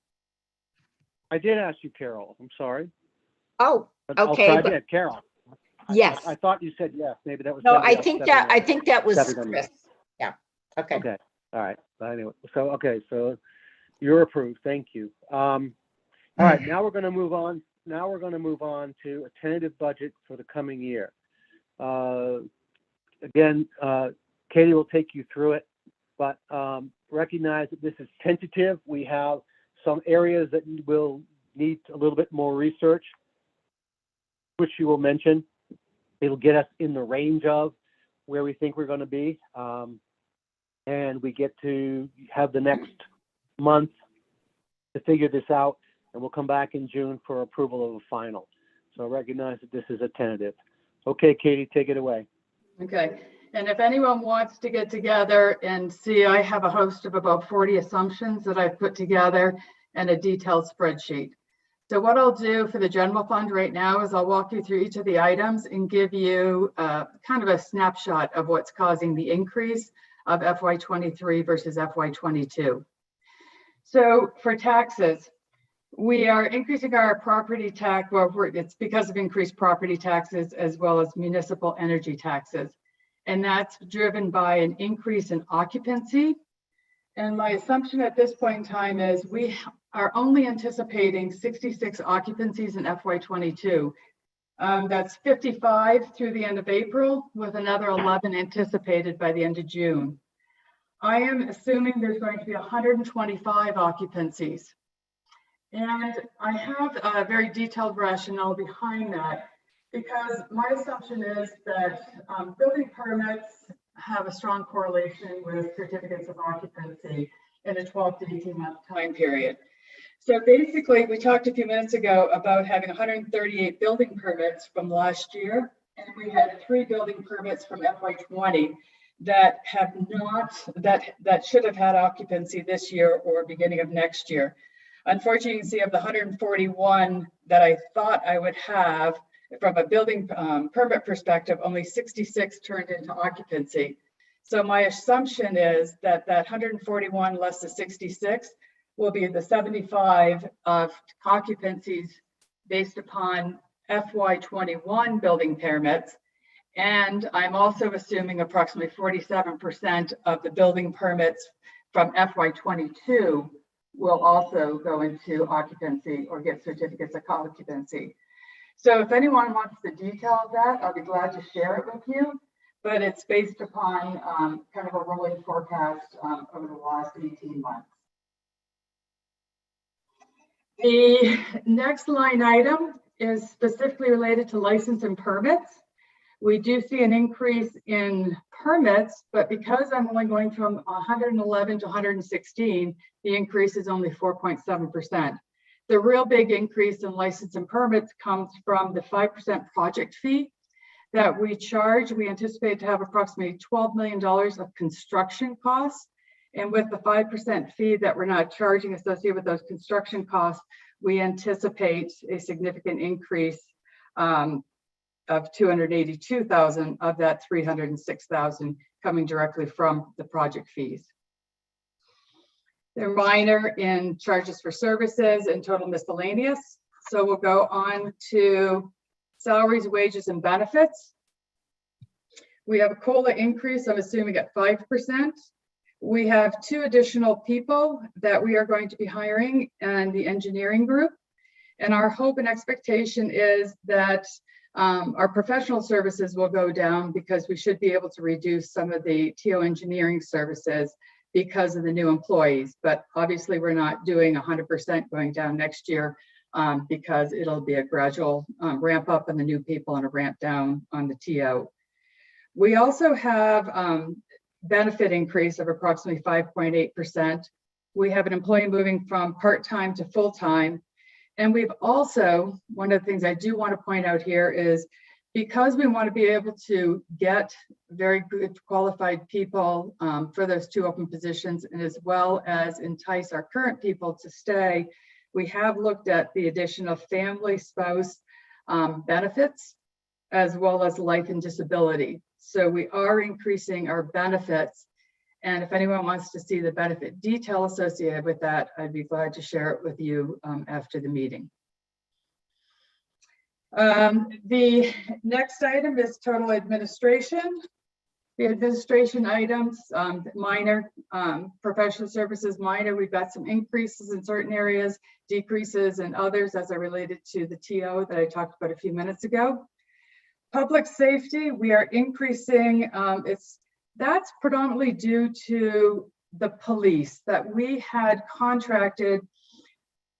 I did ask you, Carol. I'm sorry. Oh, But I'll okay. try but- again. Carol. Yes. I thought you said yes. Maybe that was. No, somebody I else think stepping that, I on- think that was stepping on you. Chris. Yeah, okay. Okay, all right. But anyway, so you're approved. Thank you. All right, now we're going to move on. Now we're going to move on to a tentative budget for the coming year. Again, Katie will take you through it, but recognize that this is tentative. We have some areas that will need a little bit more research, which you will mention. It'll get us in the range of where we think we're going to be. And we get to have the next month to figure this out, and we'll come back in June for approval of a final. So recognize that this is a tentative. Okay, Katie, take it away. Okay, and if anyone wants to get together and see, I have a host of about 40 assumptions that I've put together and a detailed spreadsheet. So what I'll do for the general fund right now is I'll walk you through each of the items and give you kind of a snapshot of what's causing the increase of FY23 versus FY22. So for taxes, we are increasing our property tax, well, it's because of increased property taxes as well as municipal energy taxes. And that's driven by an increase in occupancy. And my assumption at this point in time is we are only anticipating 66 occupancies in FY22. That's 55 through the end of April, with another 11 anticipated by the end of June. I am assuming there's going to be 125 occupancies. And I have a very detailed rationale behind that, because my assumption is that building permits have a strong correlation with certificates of occupancy in a 12 to 18 month time period. So basically, we talked a few minutes ago about having 138 building permits from last year, and we had 3 building permits from FY20 that have not, that should have had occupancy this year or beginning of next year. Unfortunately, you can see of the 141 that I thought I would have from a building permit perspective, only 66 turned into occupancy. So my assumption is that 141 less the 66 will be the 75 of occupancies based upon FY21 building permits. And I'm also assuming approximately 47% of the building permits from FY22 will also go into occupancy or get certificates of occupancy. So if anyone wants the detail of that, I'll be glad to share it with you, but it's based upon kind of a rolling forecast over the last 18 months. The next line item is specifically related to license and permits. We do see an increase in permits, but because I'm only going from 111 to 116, the increase is only 4.7%. The real big increase in license and permits comes from the 5% project fee that we charge. We anticipate to have approximately $12 million of construction costs. And with the 5% fee that we're not charging associated with those construction costs, we anticipate a significant increase of 282,000 of that 306,000 coming directly from the project fees. They're minor in charges for services and total miscellaneous. So we'll go on to salaries, wages, and benefits. We have a COLA increase, I'm assuming at 5%. We have 2 additional people that we are going to be hiring in the engineering group. And our hope and expectation is that our professional services will go down because we should be able to reduce some of the TO engineering services because of the new employees. But obviously we're not doing 100% going down next year because it'll be a gradual ramp up on the new people and a ramp down on the TO. We also have benefit increase of approximately 5.8%. We have an employee moving from part-time to full-time. And we've also, one of the things I do want to point out here is because we want to be able to get very good qualified people for those 2 open positions, and as well as entice our current people to stay, we have looked at the addition of family spouse benefits, as well as life and disability. So we are increasing our benefits. And if anyone wants to see the benefit detail associated with that, I'd be glad to share it with you after the meeting. The next item is total administration. The administration items, minor, professional services minor. We've got some increases in certain areas, decreases in others as I related to the TO that I talked about a few minutes ago. Public safety, we are increasing, that's predominantly due to the police that we had contracted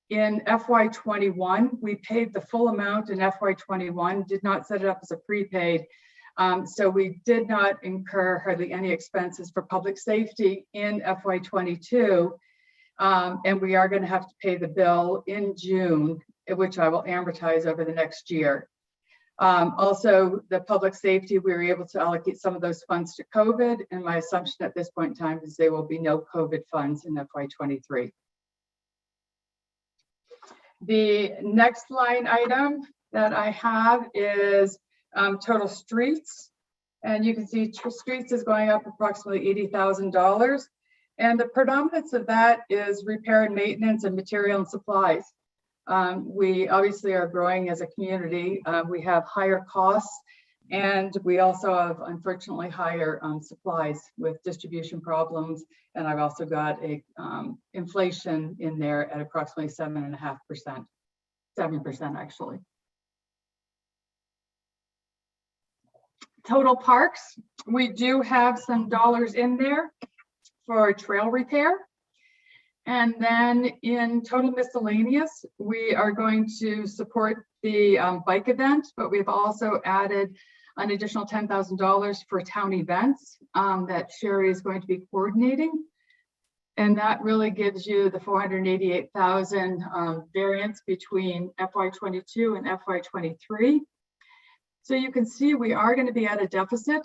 in FY21. We paid the full amount in FY21, did not set it up as a prepaid. So we did not incur hardly any expenses for public safety in FY22. And we are going to have to pay the bill in June, which I will amortize over the next year. Also, the public safety, we were able to allocate some of those funds to COVID, and my assumption at this point in time is there will be no COVID funds in FY23. The next line item that I have is total streets, and you can see streets is going up approximately $80,000, and the predominance of that is repair and maintenance and material and supplies. We obviously are growing as a community. We have higher costs, and we also have unfortunately higher supplies with distribution problems. And I've also got a inflation in there at approximately 7.5%, 7% actually. Total parks, we do have some dollars in there for trail repair. And then in total miscellaneous, we are going to support the bike event, but we've also added an additional $10,000 for town events that Sherry is going to be coordinating. And that really gives you the 488,000 variance between FY22 and FY23. So you can see we are going to be at a deficit.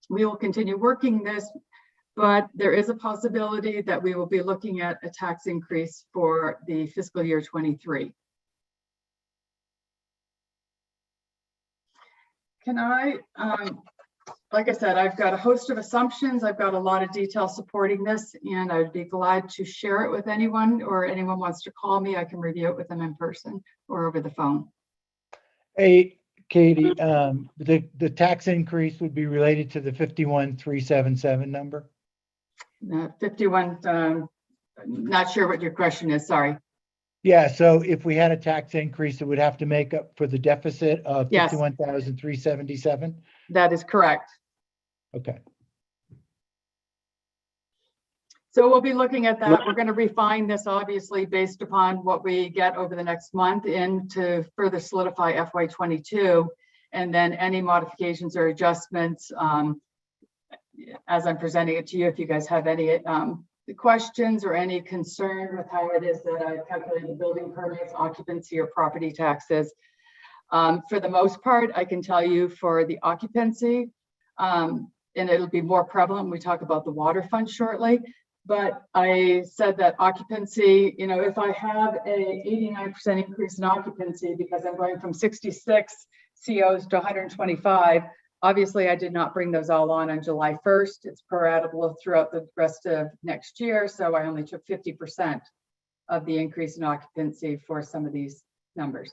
We will continue working this, but there is a possibility that we will be looking at a tax increase for the fiscal year 23. Can I, like I said, I've got a host of assumptions. I've got a lot of detail supporting this, and I'd be glad to share it with anyone, or anyone wants to call me, I can review it with them in person or over the phone. Hey, Katie, the tax increase would be related to the 51,377 number? 51, not sure what your question is, sorry. Yeah, so if we had a tax increase, it would have to make up for the deficit of Yes. 51,377? That is correct. Okay. So we'll be looking at that. We're going to refine this obviously based upon what we get over the next month and to further solidify FY22. And then any modifications or adjustments, as I'm presenting it to you, if you guys have any questions or any concern with how it is that I calculate the building permits, occupancy, or property taxes. For the most part, I can tell you for the occupancy, and it'll be more prevalent when we talk about the water fund shortly. But I said that occupancy, you know, if I have a 89% increase in occupancy because I'm going from 66 COs to 125, obviously I did not bring those all on July 1st. It's proratable throughout the rest of next year. So I only took 50% of the increase in occupancy for some of these numbers.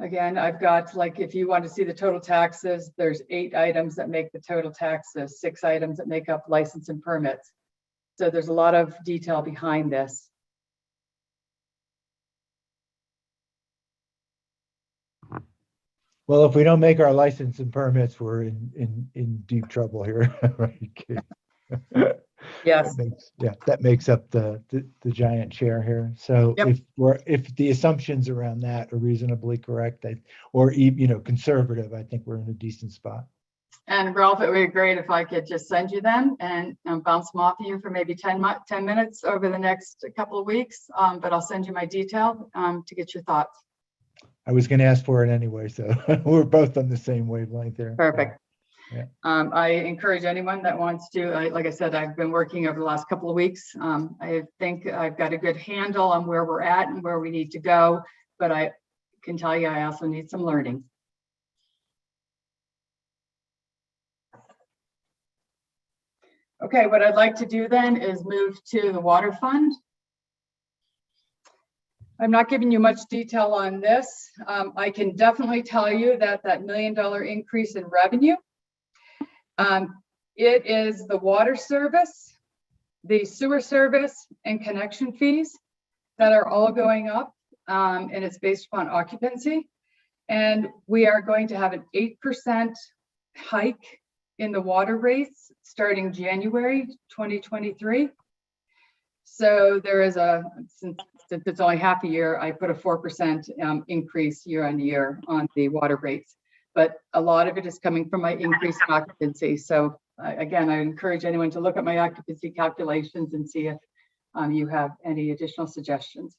Again, I've got, like, if you want to see the total taxes, there's 8 items that make the total taxes, 6 items that make up license and permits. So there's a lot of detail behind this. Well, if we don't make our license and permits, we're in deep trouble here. Right? Yes. That makes up the giant share here. So Yep. if the assumptions around that are reasonably correct, or you know, conservative, I think we're in a decent spot. And Ralph, it would be great if I could just send you them and bounce them off of you for maybe 10 minutes over the next couple of weeks. But I'll send you my detail to get your thoughts. I was going to ask for it anyway, so we're both on the same wavelength there. Perfect. Yeah. I encourage anyone that wants to, like I said, I've been working over the last couple of weeks. I think I've got a good handle on where we're at and where we need to go, but I can tell you, I also need some learning. Okay, what I'd like to do then is move to the water fund. I'm not giving you much detail on this. I can definitely tell you that that $1 million increase in revenue, it is the water service, the sewer service, and connection fees that are all going up, and it's based upon occupancy. And we are going to have an 8% hike in the water rates starting January 2023. So there is since it's only half a year, I put a 4% increase year on year on the water rates. But a lot of it is coming from my increase in occupancy. So again, I encourage anyone to look at my occupancy calculations and see if you have any additional suggestions.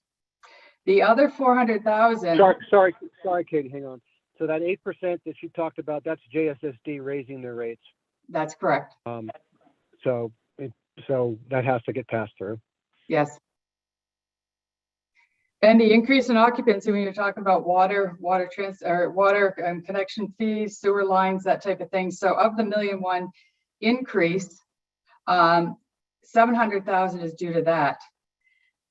The other 400,000. Sorry, Katie, hang on. So that 8% that you talked about, that's JSSD raising their rates. That's correct. So that has to get passed through. Yes. And the increase in occupancy, when you're talking about water connection fees, sewer lines, that type of thing. So of the $1.1 million increase, 700,000 is due to that.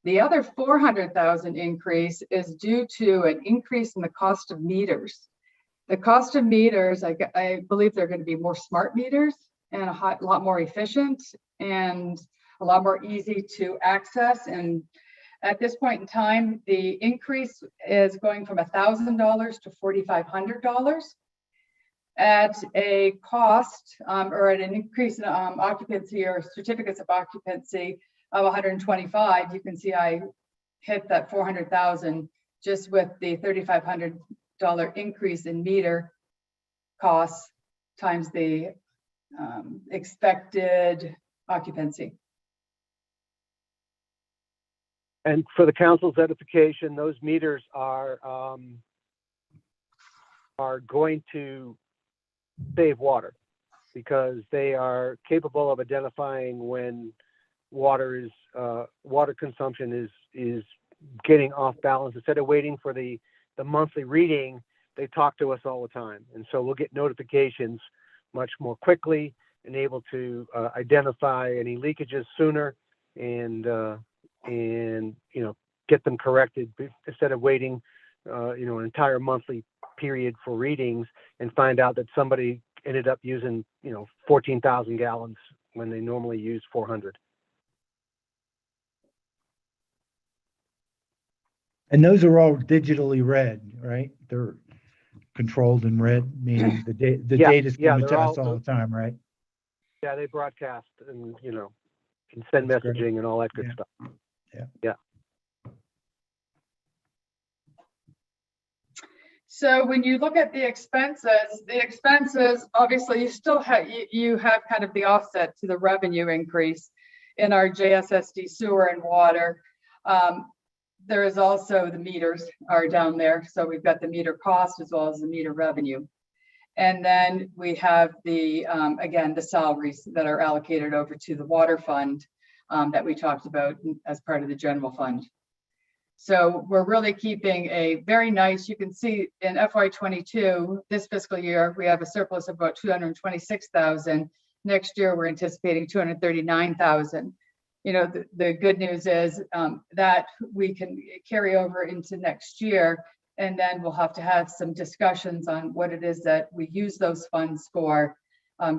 The other 400,000 increase is due to an increase in the cost of meters. The cost of meters, I believe they're going to be more smart meters and a lot more efficient and a lot more easy to access. And at this point in time, the increase is going from $1,000 to $4,500 at a cost or at an increase in occupancy or certificates of occupancy of 125. You can see I hit that 400,000 just with the $3,500 increase in meter costs times the expected occupancy. And for the council's edification, those meters are going to save water because they are capable of identifying when water consumption is getting off balance. Instead of waiting for the monthly reading, they talk to us all the time. And so we'll get notifications much more quickly and able to identify any leakages sooner and get them corrected instead of waiting an entire monthly period for readings and find out that somebody ended up using 14,000 gallons when they normally use 400. And those are all digitally read, right? They're controlled and read, meaning the data's coming to us all the time, right? Yeah, they broadcast and can send messaging and all that good stuff. Yeah. So when you look at the expenses, obviously you still have, you have kind of the offset to the revenue increase in our JSSD sewer and water. There is also the meters are down there. So we've got the meter cost as well as the meter revenue. And then we have the, again, the salaries that are allocated over to the water fund that we talked about as part of the general fund. So we're really keeping a very nice, you can see in FY22, this fiscal year, we have a surplus of about 226,000. Next year, we're anticipating 239,000. You know, the good news is that we can carry over into next year, and then we'll have to have some discussions on what it is that we use those funds for,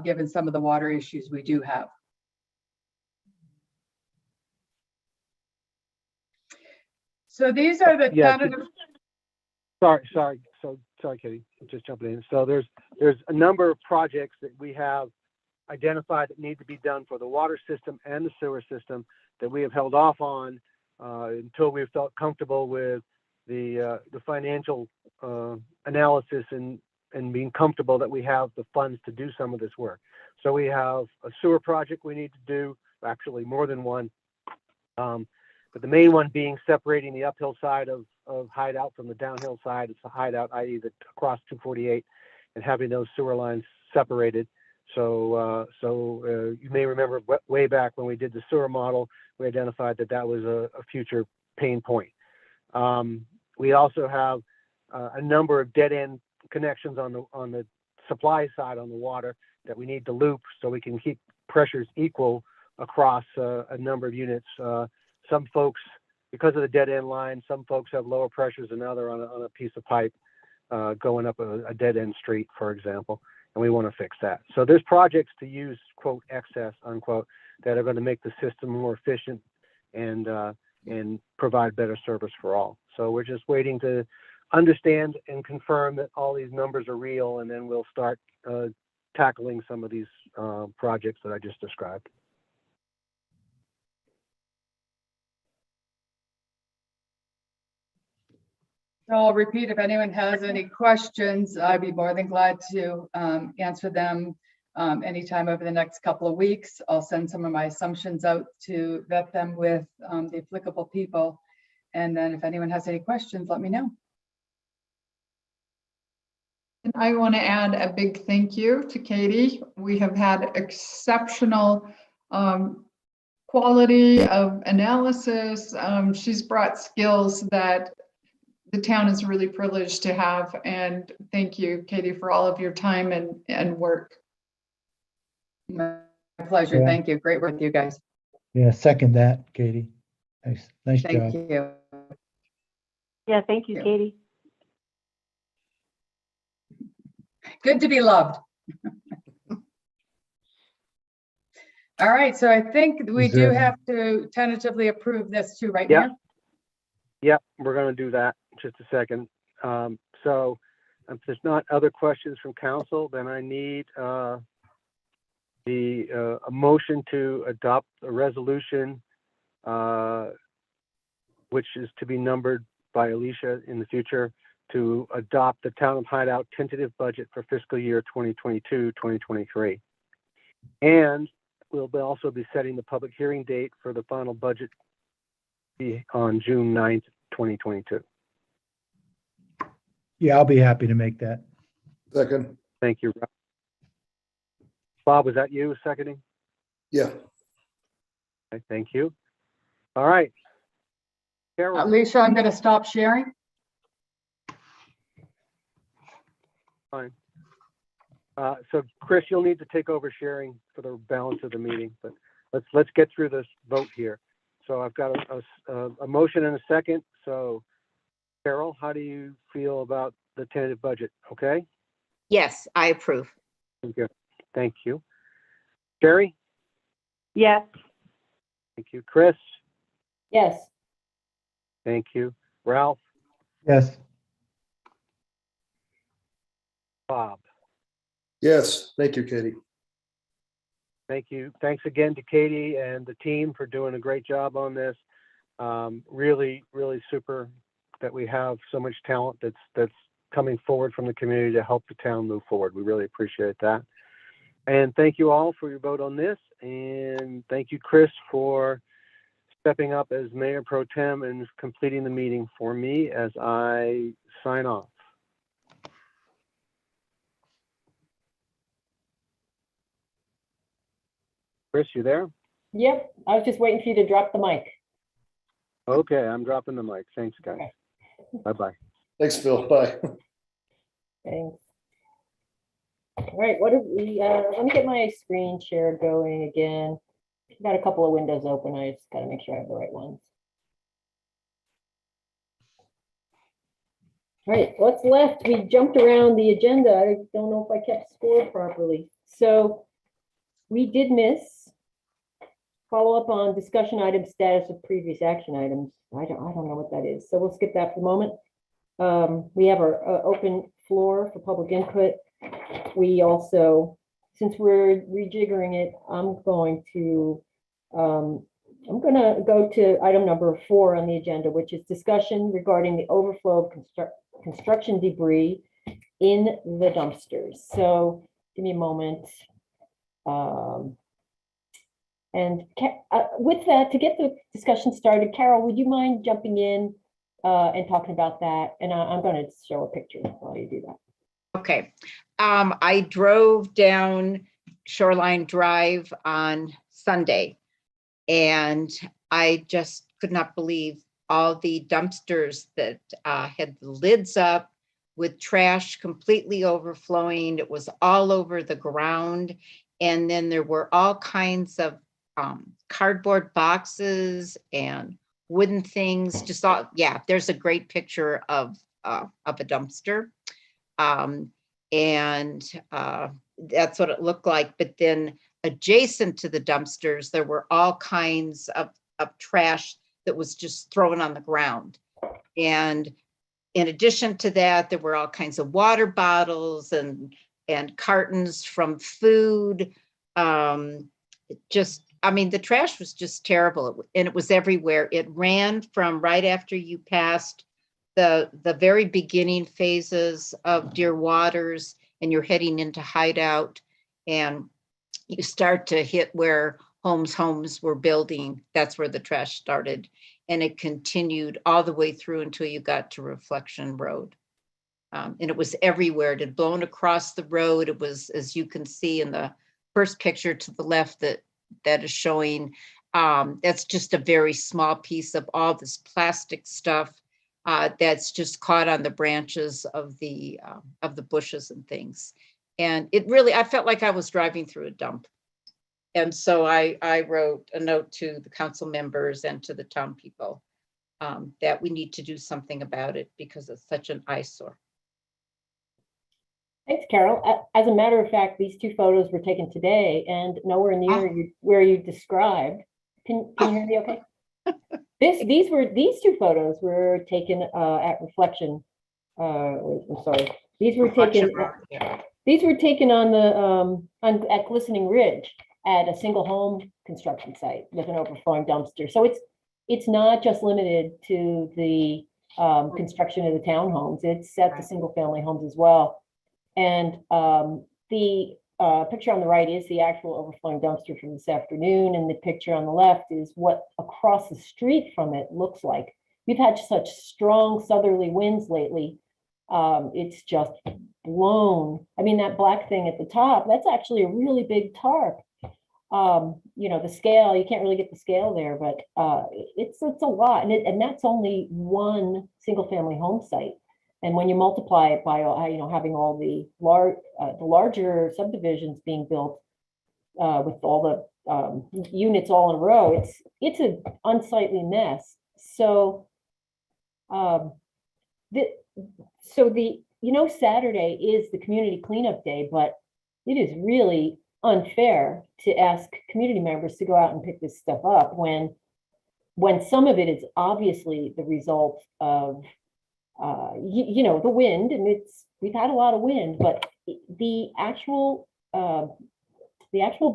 given some of the water issues we do have. So these are the tentative. Sorry, Katie, just jumping in. So there's a number of projects that we have identified that need to be done for the water system and the sewer system that we have held off on until we felt comfortable with the financial analysis and being comfortable that we have the funds to do some of this work. So we have a sewer project we need to do, actually more than one. But the main one being separating the uphill side of Hideout from the downhill side. It's the Hideout, i.e. the across 248, and having those sewer lines separated. So you may remember way back when we did the sewer model, we identified that that was a future pain point. We also have a number of dead end connections on the supply side on the water that we need to loop so we can keep pressures equal across a number of units. Some folks, because of the dead end line, some folks have lower pressures than other on a piece of pipe going up a dead end street, for example, and we want to fix that. So there's projects to use, quote, excess, unquote, that are going to make the system more efficient and provide better service for all. So we're just waiting to understand and confirm that all these numbers are real, and then we'll start tackling some of these projects that I just described. So I'll repeat, if anyone has any questions, I'd be more than glad to answer them anytime over the next couple of weeks. I'll send some of my assumptions out to vet them with the applicable people. And then if anyone has any questions, let me know. And I want to add a big thank you to Katie. We have had exceptional quality of analysis. She's brought skills that the town is really privileged to have. And thank you, Katie, for all of your time and work. My pleasure. Yeah. Thank you. Great work with you guys. Yeah, second that, Katie. Nice job. Thank you. Yeah, thank you, Katie. Good to be loved. All right, so I think we Is there- do have to tentatively approve this too, right Yep. now? Yep, we're going to do that in just a second. So if there's not other questions from council, then I need a motion to adopt a resolution, which is to be numbered by Alicia in the future, to adopt the Town of Hideout tentative budget for fiscal year 2022-2023. And we'll also be setting the public hearing date for the final budget on June 9th, 2022. Yeah, I'll be happy to make that. Second, Thank you. Bob, was that you seconding? yeah. Okay, thank you. All right. Carol, Alicia, I'm going to stop sharing. fine. So Chris, you'll need to take over sharing for the balance of the meeting, but let's get through this vote here. So I've got a motion and a second. So Carol, how do you feel about the tentative budget? Okay? Yes, I approve. Thank you. Thank you. Sherry? Yes. Thank you. Chris? Yes. Thank you. Ralph? Yes. Bob? Yes, thank you, Katie. Thank you. Thanks again to Katie and the team for doing a great job on this. Really, really super that we have so much talent that's coming forward from the community to help the town move forward. We really appreciate that. And thank you all for your vote on this. And thank you, Chris, for stepping up as Mayor Pro Tem and completing the meeting for me as I sign off. Chris, you there? Yep, I was just waiting for you to drop the mic. Okay, I'm dropping the mic. Thanks, guys. Okay. Bye-bye. Thanks, Phil. Bye. Thanks. All right, what if we, let me get my screen share going again. I've got a couple of windows open. I just gotta make sure I have the right ones. All right, what's left? We jumped around the agenda. I don't know if I kept score properly. So we did miss follow up on discussion item status of previous action items. I don't know what that is. So we'll skip that for the moment. We have our open floor for public input. We also, since we're rejiggering it, I'm going to go to item number 4 on the agenda, which is discussion regarding the overflow of construction debris in the dumpsters. So give me a moment. And with that, to get the discussion started, Carol, would you mind jumping in and talking about that? And I'm going to show a picture while you do that. Okay. I drove down Shoreline Drive on Sunday, and I just could not believe all the dumpsters that had the lids up with trash completely overflowing. It was all over the ground. And then there were all kinds of cardboard boxes and wooden things, just all, yeah, there's a great picture of a dumpster. That's what it looked like. But then adjacent to the dumpsters, there were all kinds of trash that was just thrown on the ground. And in addition to that, there were all kinds of water bottles and cartons from food. I mean, the trash was just terrible, and it was everywhere. It ran from right after you passed the very beginning phases of Dear Waters, and you're heading into Hideout, and you start to hit where homes were building. That's where the trash started, and it continued all the way through until you got to Reflection Road. And it was everywhere. It had blown across the road. It was, as you can see in the first picture to the left that is showing, that's just a very small piece of all this plastic stuff that's just caught on the branches of the bushes and things. And it really, I felt like I was driving through a dump. And so I wrote a note to the council members and to the town people that we need to do something about it because it's such an eyesore. Thanks, Carol. As a matter of fact, these 2 photos were taken today and nowhere near where you described. Can you hear me okay? These 2 photos were taken at Reflection. I'm sorry. These were taken. These were taken on the at Glistening Ridge at a single home construction site with an overflowing dumpster. So it's not just limited to the construction of the townhomes. It's at the single family homes as well. And the picture on the right is the actual overflowing dumpster from this afternoon. And the picture on the left is what across the street from it looks like. We've had such strong southerly winds lately. It's just blown. I mean, that black thing at the top, that's actually a really big tarp. You know, the scale, you can't really get the scale there, but it's a lot. And that's only one single family home site. And when you multiply it by, you know, having all the larger subdivisions being built with all the units all in a row, it's an unsightly mess. So, you know, Saturday is the community cleanup day, but it is really unfair to ask community members to go out and pick this stuff up when some of it is obviously the result of you know, the wind, and we've had a lot of wind, but the actual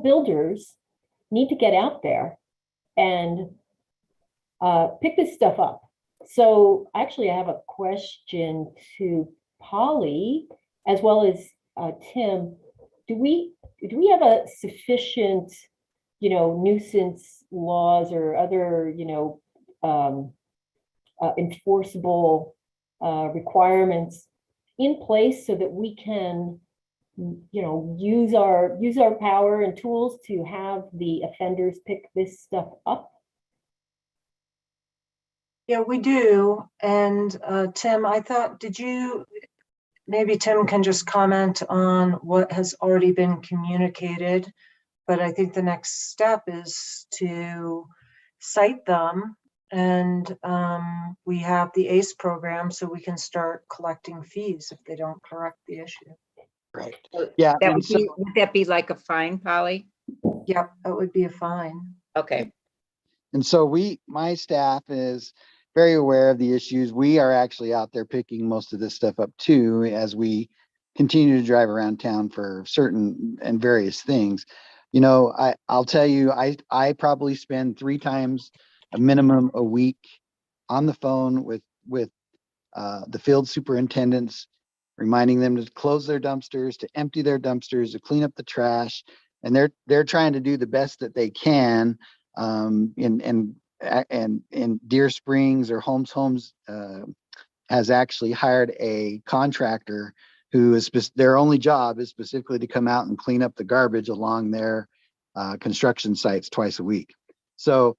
builders need to get out there and pick this stuff up. So actually I have a question to Polly, as well as Tim, do we have a sufficient, nuisance laws or other, enforceable requirements in place so that we can, use our power and tools to have the offenders pick this stuff up? Yeah, we do. And Tim, I thought, maybe Tim can just comment on what has already been communicated. But I think the next step is to cite them. And we have the ACE program, so we can start collecting fees if they don't correct the issue. Right. Yeah. Would that be like a fine, Polly? Yep, that would be a fine. Okay. And so my staff is very aware of the issues. We are actually out there picking most of this stuff up too, as we continue to drive around town for certain and various things. I'll tell you, I probably spend 3 times a minimum a week on the phone with the field superintendents, reminding them to close their dumpsters, to empty their dumpsters, to clean up the trash, and they're trying to do the best that they can. In Deer Springs or Homes has actually hired a contractor who is their only job is specifically to come out and clean up the garbage along their construction sites twice a week. So,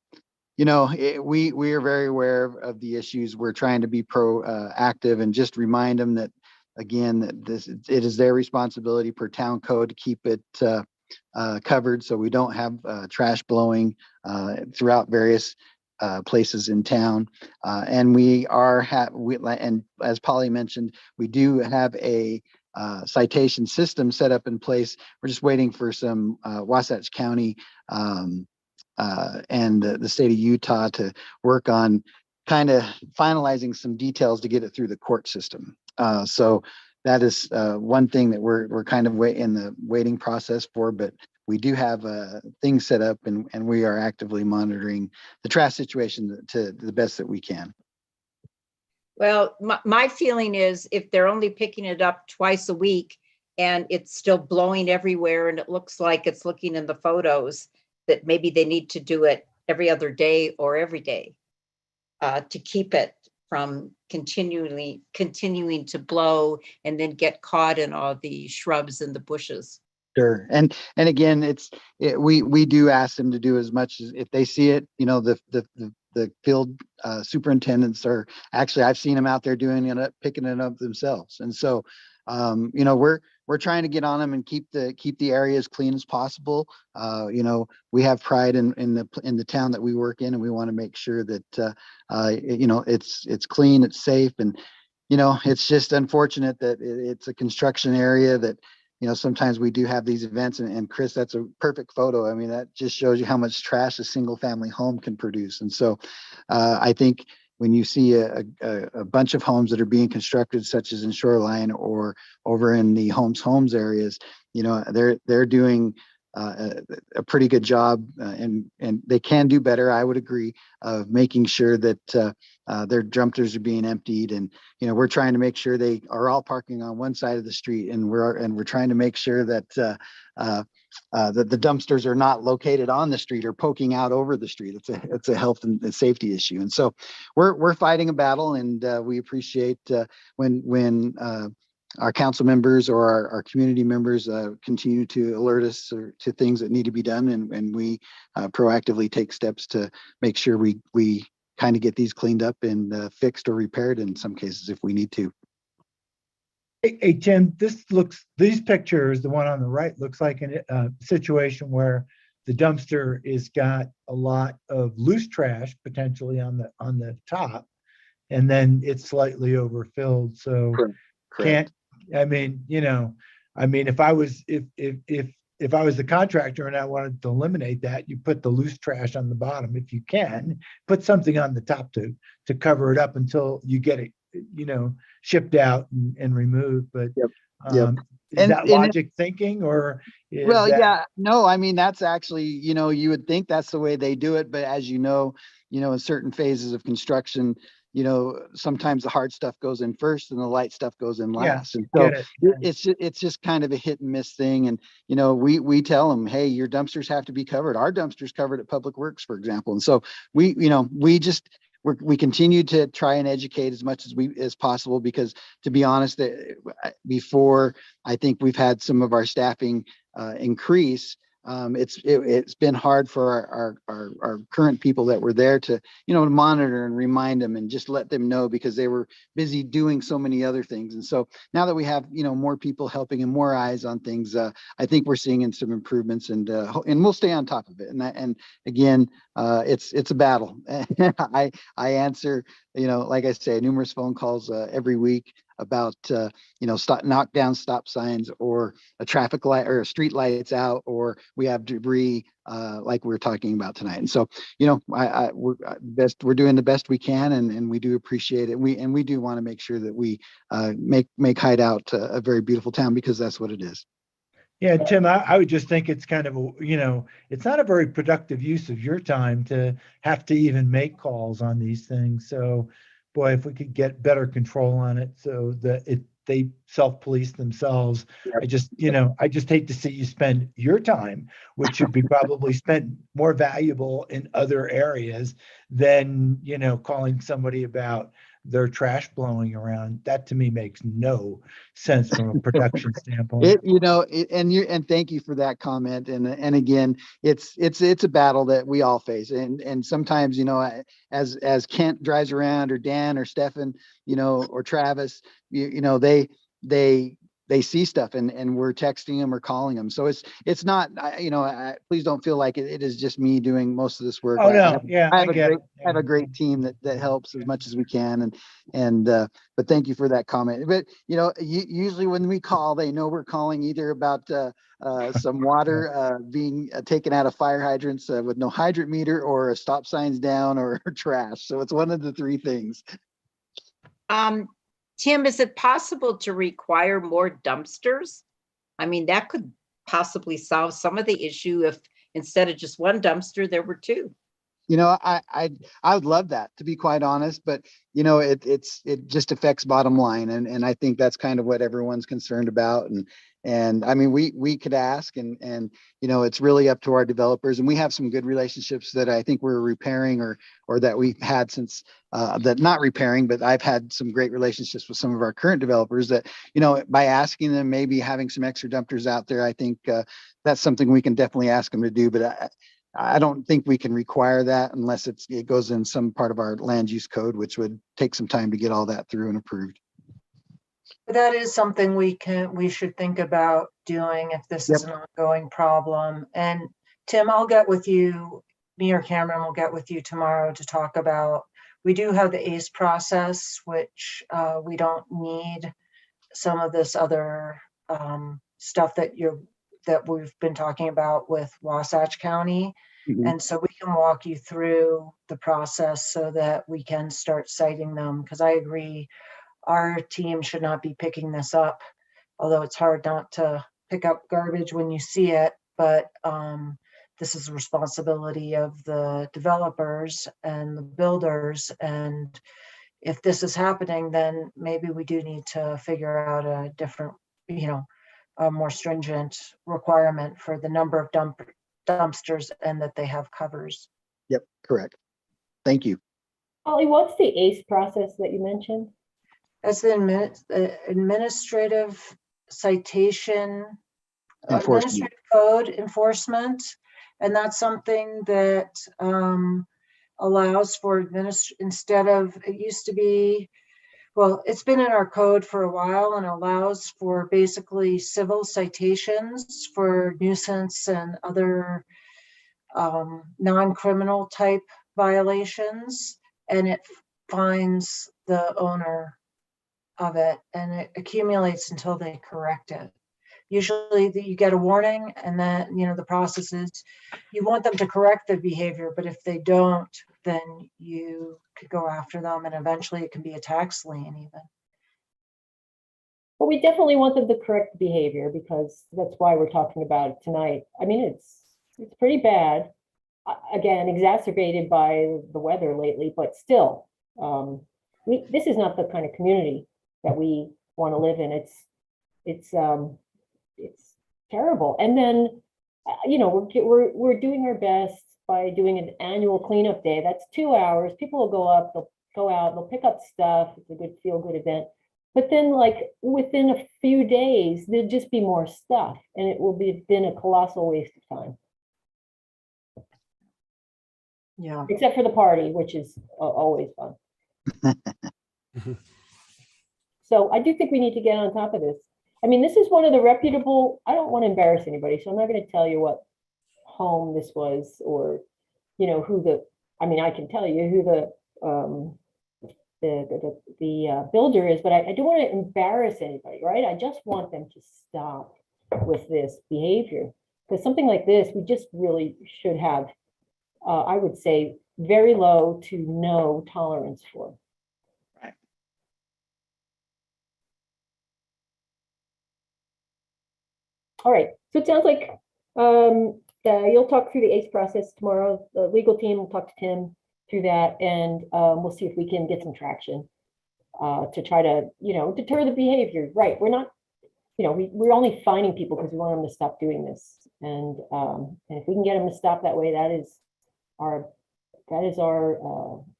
we are very aware of the issues. We're trying to be proactive and just remind them that, again, that it is their responsibility per town code to keep it covered so we don't have trash blowing throughout various places in town. And and as Polly mentioned, we do have a citation system set up in place. We're just waiting for some Wasatch County and the state of Utah to work on kind of finalizing some details to get it through the court system. So that is one thing that we're kind of in the waiting process for, but we do have things set up and we are actively monitoring the trash situation to the best that we can. Well, my feeling is if they're only picking it up twice a week and it's still blowing everywhere and it looks like it's looking in the photos, that maybe they need to do it every other day or every day to keep it from continuing to blow and then get caught in all the shrubs and the bushes. Sure. And again, we do ask them to do as much as if they see it, the field superintendents are actually, I've seen them out there doing it, picking it up themselves. And so, we're trying to get on them and keep the area as clean as possible. We have pride in the town that we work in, and we want to make sure that, it's clean, it's safe. And, it's just unfortunate that it's a construction area that, sometimes we do have these events, and Chris, that's a perfect photo. I mean, that just shows you how much trash a single family home can produce. And so I think when you see a bunch of homes that are being constructed, such as in Shoreline or over in the Homes areas, they're doing a pretty good job, and they can do better. I would agree, of making sure that their dumpsters are being emptied, and we're trying to make sure they are all parking on one side of the street, and we're trying to make sure that that the dumpsters are not located on the street or poking out over the street. It's a health and safety issue, and so we're fighting a battle, and we appreciate when our council members or our community members continue to alert us to things that need to be done, and we proactively take steps to make sure we kind of get these cleaned up and fixed or repaired in some cases if we need to. Hey, Tim, these pictures, the one on the right, looks like a situation where the dumpster is got a lot of loose trash potentially on the top, and then it's slightly overfilled. So Correct. if I was the contractor and I wanted to eliminate that, you put the loose trash on the bottom. If you can, put something on the top to cover it up until you get it, shipped out and removed. But is that logic thinking, or no, I mean, that's actually, you would think that's the way they do it, but as in certain phases of construction, sometimes the hard stuff goes in first and the light stuff goes in Yeah, last. And so get it. it's just kind of a hit and miss thing. And, we tell them, hey, your dumpsters have to be covered. Our dumpsters covered at Public Works, for example. And so we continue to try and educate as much as possible, because to be honest, before I think we've had some of our staffing increase, it's been hard for our current people that were there to monitor and remind them and just let them know, because they were busy doing so many other things. And so now that we have more people helping and more eyes on things, I think we're seeing some improvements, and we'll stay on top of it. And again, it's a battle. I answer like I say, numerous phone calls every week about knock down stop signs, or a traffic light or a street lights out, or we have debris like we were talking about tonight. And so we're doing the best we can, and we do appreciate it. We do want to make sure that we make Hideout a very beautiful town, because that's what it is. Yeah, Tim, I would just think it's kind of it's not a very productive use of your time to have to even make calls on these things. So, boy, if we could get better control on it so that they self-police themselves. Yep. I just hate to see you spend your time, which should be probably spent more valuable in other areas, than, calling somebody about their trash blowing around. That to me makes no sense from a production standpoint. And thank you for that comment. And again, it's a battle that we all face. And sometimes, as Kent drives around, or Dan or Stefan, or Travis, they see stuff, and we're texting them or calling them. So it's not, please don't feel like it is just me doing most of this work. Oh, no. I have a great team that helps as much as we can. But thank you for that comment. But, usually when we call, they know we're calling either about some water being taken out of fire hydrants with no hydrant meter, or a stop signs down, or trash. So it's one of the three things. Tim, is it possible to require more dumpsters? I mean, that could possibly solve some of the issue if instead of just one dumpster, there were two. I would love that, to be quite honest, but it just affects bottom line, and I think that's kind of what everyone's concerned about. And I mean, we could ask, and it's really up to our developers, and we have some good relationships that I think we're repairing, or that we've had since that not repairing, but I've had some great relationships with some of our current developers that, by asking them, maybe having some extra dumpsters out there, I think that's something we can definitely ask them to do. But I don't think we can require that unless it goes in some part of our land use code, which would take some time to get all that through and approved. That is something we should think about doing if this is an ongoing problem. And Tim, I'll get with you, me or Cameron will get with you tomorrow to talk about, we do have the ACE process, which we don't need some of this other stuff that we've been talking about with Wasatch County. Mm-hmm. And so we can walk you through the process so that we can start citing them, because I agree, our team should not be picking this up, although it's hard not to pick up garbage when you see it. But this is a responsibility of the developers and the builders. And if this is happening, then maybe we do need to figure out a different, a more stringent requirement for the number of dumpsters and that they have covers. Yep, correct. Thank you. Holly, what's the ACE process that you mentioned? As the administrative citation, administrative code enforcement. And that's something that allows for instead of, it used to be, well, it's been in our code for a while, and allows for basically civil citations for nuisance and other non-criminal type violations, and it fines the owner of it, and it accumulates until they correct it. Usually you get a warning, and then, the process is you want them to correct the behavior, but if they don't, then you could go after them, and eventually it can be a tax lien even. Well, we definitely want them to correct the behavior, because that's why we're talking about it tonight. I mean, it's pretty bad. Again, exacerbated by the weather lately, but still, this is not the kind of community that we want to live in. It's terrible. And then, we're doing our best by doing an annual cleanup day. That's 2 hours. People will go up, they'll go out, they'll pick up stuff. It's a good feel-good event. But then, like, within a few days, there'll just be more stuff, and it will be been a colossal waste of time. Yeah. Except for the party, which is always fun. So I do think we need to get on top of this. I mean, this is one of the reputable, I don't want to embarrass anybody, so I'm not going to tell you what home this was, or, I can tell you who the builder is, but I don't want to embarrass anybody, right? I just want them to stop with this behavior, because something like this, we just really should have, I would say, very low to no tolerance for. All right, so it sounds like you'll talk through the ACE process tomorrow. The legal team will talk to Tim through that, and we'll see if we can get some traction to try to, deter the behavior. Right, we're not, we're only fining people because we want them to stop doing this, and if we can get them to stop that way, that is our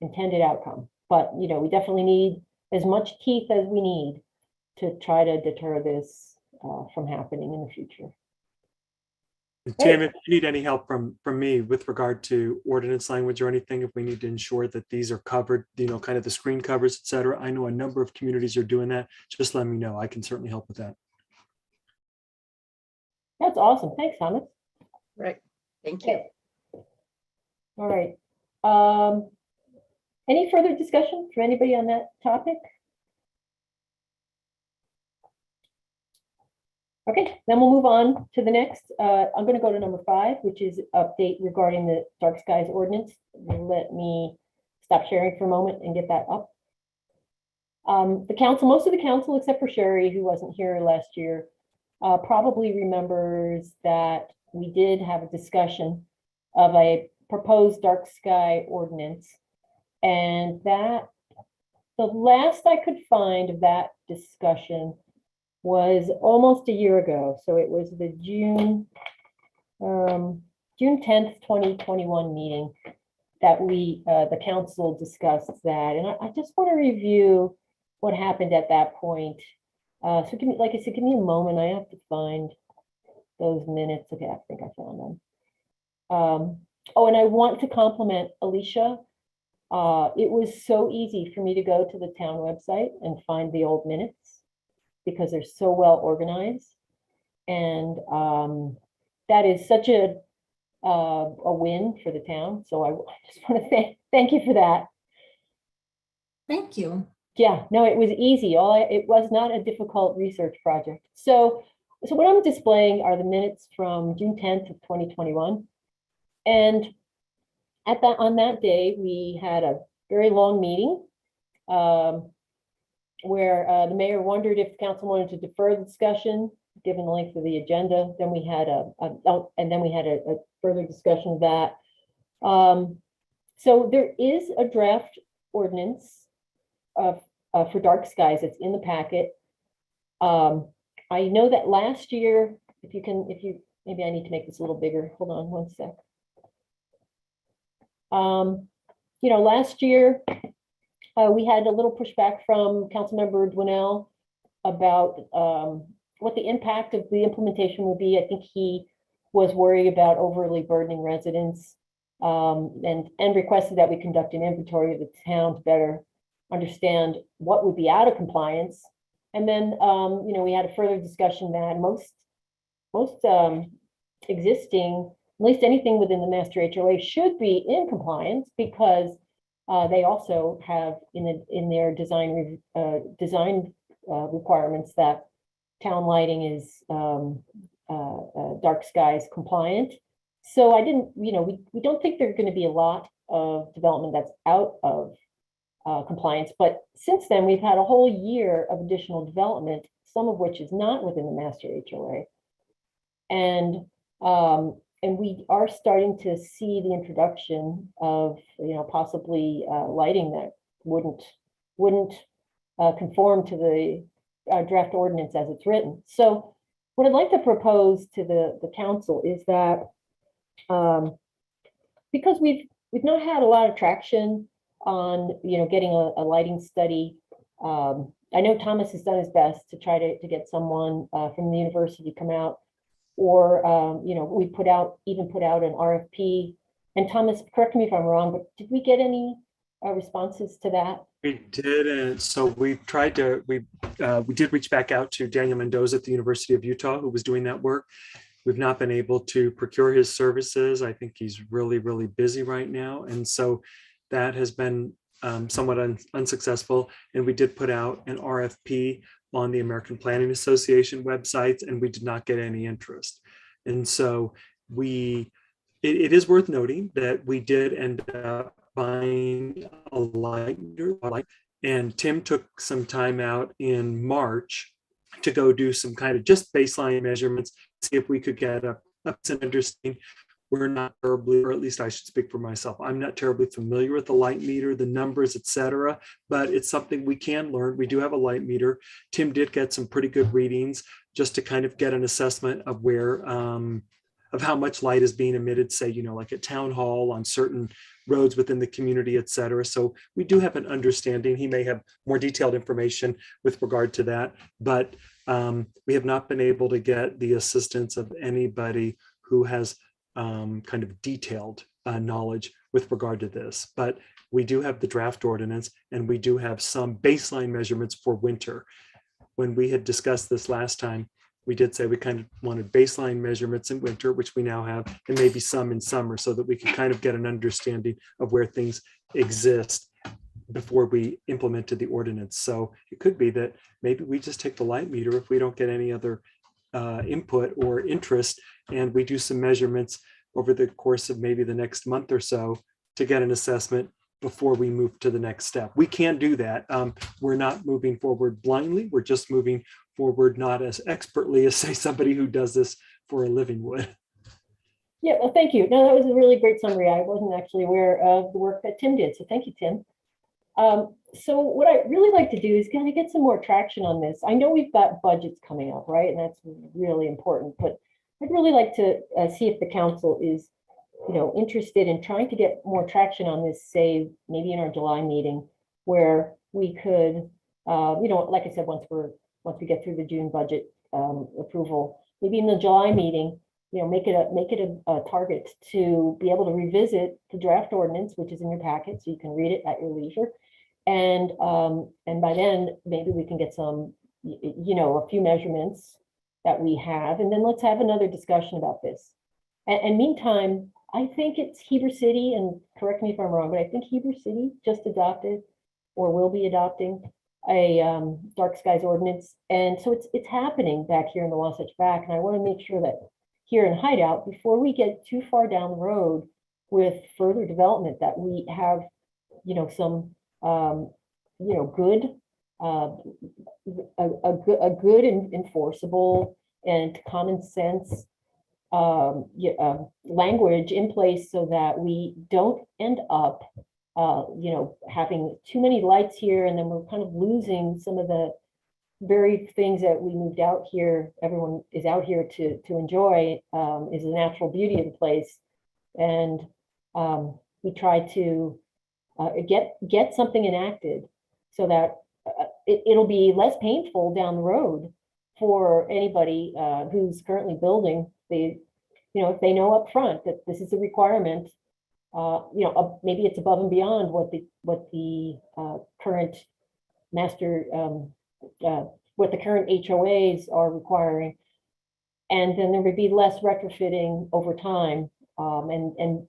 intended outcome. But we definitely need as much teeth as we need to try to deter this from happening in the future. Tim, if you need any help from me with regard to ordinance language or anything, if we need to ensure that these are covered, kind of the screen covers, et cetera, I know a number of communities are doing that. Just let me know. I can certainly help with that. That's awesome. Thanks, Thomas. Right. Thank you. All right. Any further discussion from anybody on that topic? Okay, then we'll move on to the next. I'm going to go to number 5, which is update regarding the dark skies ordinance. Let me stop sharing for a moment and get that up. The council, most of the council, except for Sherry, who wasn't here last year, probably remembers that we did have a discussion of a proposed dark sky ordinance, and that the last I could find of that discussion was almost a year ago. So it was the June 10th, 2021 meeting that the council discussed that. And I just want to review what happened at that point. So give me, like I said, give me a moment. I have to find those minutes. Okay, I think I found them. Oh, and I want to compliment Alicia. It was so easy for me to go to the town website and find the old minutes, because they're so well organized, and that is such a win for the town. So I just want to thank you for that. Thank you. Yeah, no, it was easy. It was not a difficult research project. So what I'm displaying are the minutes from June 10th of 2021, and on that day we had a very long meeting. Where the mayor wondered if the council wanted to defer the discussion given the length of the agenda. Then we had a further discussion of that. So there is a draft ordinance for dark skies. It's in the packet. I know that last year, maybe I need to make this a little bigger. Hold on one sec. Last year, we had a little pushback from Councilmember Dwinell about what the impact of the implementation would be. I think he was worried about overly burdening residents, and requested that we conduct an inventory of the town to better understand what would be out of compliance. And then, we had a further discussion that most existing, at least anything within the master HOA, should be in compliance, because they also have in their design requirements that town lighting is dark skies compliant. So we don't think there's going to be a lot of development that's out of compliance. But since then, we've had a whole year of additional development, some of which is not within the master HOA. And we are starting to see the introduction of, possibly lighting that wouldn't wouldn't conform to the draft ordinance as it's written. So what I'd like to propose to the council is that because we've not had a lot of traction on, getting a lighting study. I know Thomas has done his best to try to get someone from the university to come out, or we even put out an RFP. And Thomas, correct me if I'm wrong, but did we get any responses to that? We did, and so we did reach back out to Daniel Mendoza at the University of Utah, who was doing that work. We've not been able to procure his services. I think he's really, really busy right now. And so that has been somewhat unsuccessful. And we did put out an RFP on the American Planning Association websites, and we did not get any interest. And so it is worth noting that we did end up buying a light, and Tim took some time out in March to go do some kind of just baseline measurements, see if we could get an understanding. We're not terribly, or at least I should speak for myself, I'm not terribly familiar with the light meter, the numbers, etc., but it's something we can learn. We do have a light meter. Tim did get some pretty good readings just to kind of get an assessment of where, of how much light is being emitted, say, like at town hall, on certain roads within the community, et cetera. So we do have an understanding. He may have more detailed information with regard to that, but we have not been able to get the assistance of anybody who has kind of detailed knowledge with regard to this. But we do have the draft ordinance, and we do have some baseline measurements for winter. When we had discussed this last time, we did say we kind of wanted baseline measurements in winter, which we now have, and maybe some in summer, so that we can kind of get an understanding of where things exist before we implemented the ordinance. So it could be that maybe we just take the light meter if we don't get any other input or interest, and we do some measurements over the course of maybe the next month or so to get an assessment before we move to the next step. We can do that. We're not moving forward blindly. We're just moving forward not as expertly as, say, somebody who does this for a living would. Yeah, well, thank you. No, that was a really great summary. I wasn't actually aware of the work that Tim did, so thank you, Tim. So what I really like to do is kind of get some more traction on this. I know we've got budgets coming up, right? And that's really important, but I'd really like to see if the council is, interested in trying to get more traction on this, say, maybe in our July meeting, where we could, like I said, once we get through the June budget approval, maybe in the July meeting, make it a target to be able to revisit the draft ordinance, which is in your packet, so you can read it at your leisure. And by then, maybe we can get some, a few measurements that we have, and then let's have another discussion about this. And meantime, I think it's Heber City, and correct me if I'm wrong, but I think Heber City just adopted or will be adopting a dark skies ordinance. And so it's happening back here in the Wasatch Back. And I want to make sure that here in Hideout, before we get too far down the road with further development, that we have, some, good, a good and enforceable and common sense language in place, so that we don't end up having too many lights here, and then we're kind of losing some of the very things that we moved out here, everyone is out here to enjoy, is the natural beauty of the place. And we try to get something enacted so that it'll be less painful down the road for anybody who's currently building. If they know up front that this is a requirement, maybe it's above and beyond what the current master, what the current HOAs are requiring, and then there would be less retrofitting over time, and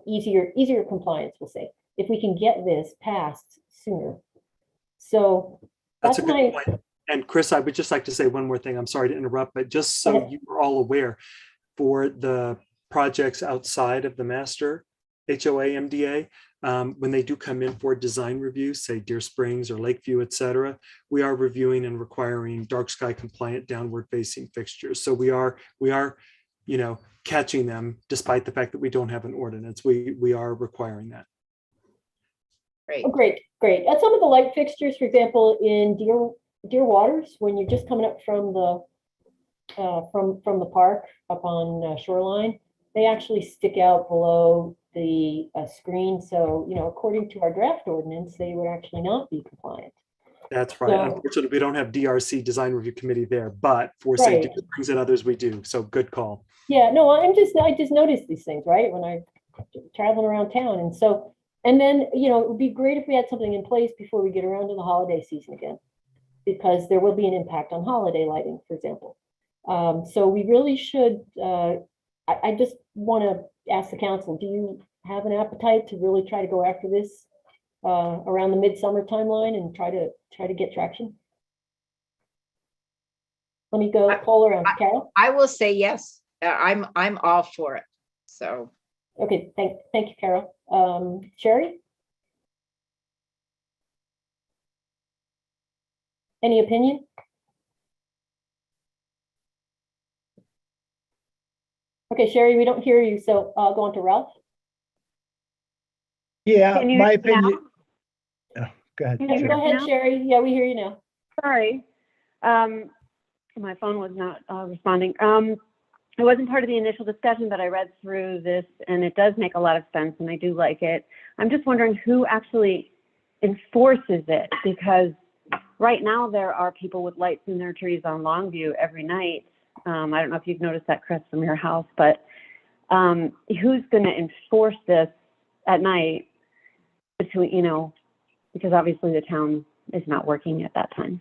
easier compliance, we'll say, if we can get this passed sooner. So that's a good point. And Chris, I would just like to say one more thing. I'm sorry to interrupt, but just so you are all aware, for the projects outside of the master HOA MDA, when they do come in for design reviews, say Deer Springs or Lakeview, et cetera, we are reviewing and requiring dark sky compliant downward facing fixtures. So we are, catching them, despite the fact that we don't have an ordinance. We are requiring that. Great. Oh, great, great. At some of the light fixtures, for example, in Deer Waters, when you're just coming up from the from the park up on Shoreline, they actually stick out below the screen. So, according to our draft ordinance, they would actually not be compliant. That's right. So- Unfortunately, we don't have DRC Design Review Committee there, but for Right. safety things and others we do. So good call. Yeah, no, I just noticed these things, right, when I traveling around town. And so, and then, it would be great if we had something in place before we get around to the holiday season again, because there will be an impact on holiday lighting, for example. So we really should, I just want to ask the council, do you have an appetite to really try to go after this around the midsummer timeline and try to get traction? Let me go poll around. Carol? I will say yes. I'm all for it. So. Okay, thank you, Carol. Sherry? Any opinion? Okay, Sherry, we don't hear you, so I'll go on to Ralph. Yeah, Can you my hear me now? opinion. Oh, go ahead. Can you Sherry. Go ahead, now? Sherry. Yeah, we hear you now. Sorry. My phone was not responding. I wasn't part of the initial discussion, but I read through this and it does make a lot of sense and I do like it. I'm just wondering who actually enforces it, because right now there are people with lights in their trees on Longview every night. I don't know if you've noticed that, Chris, from your house, but who's going to enforce this at night between, because obviously the town is not working at that time.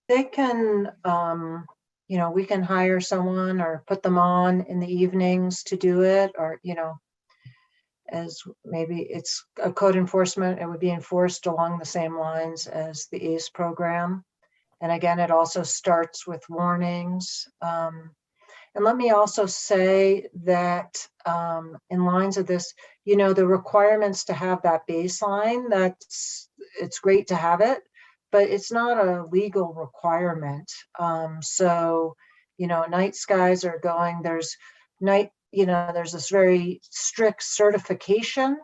They can, we can hire someone or put them on in the evenings to do it, or, as maybe it's a code enforcement, it would be enforced along the same lines as the ACE program. And again, it also starts with warnings. And let me also say that in lines of this, the requirements to have that baseline, it's great to have it, but it's not a legal requirement. So, night skies are going, there's this very strict certification,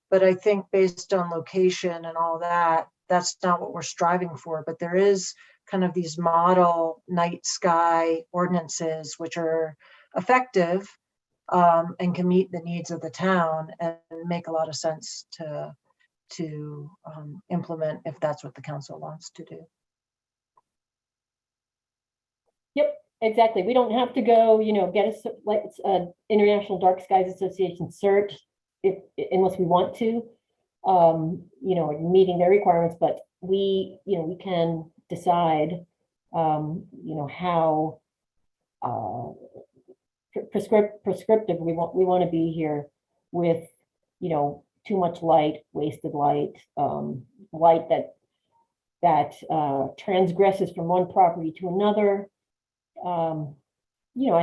but I think based on location and all that, that's not what we're striving for. But there is kind of these model night sky ordinances, which are effective and can meet the needs of the town and make a lot of sense to implement if that's what the council wants to do. Yep, exactly. We don't have to go, get a International Dark Skies Association cert unless we want to, meeting their requirements, but we can decide, how prescriptive we want to be here with, too much light, wasted light, light that transgresses from one property to another. I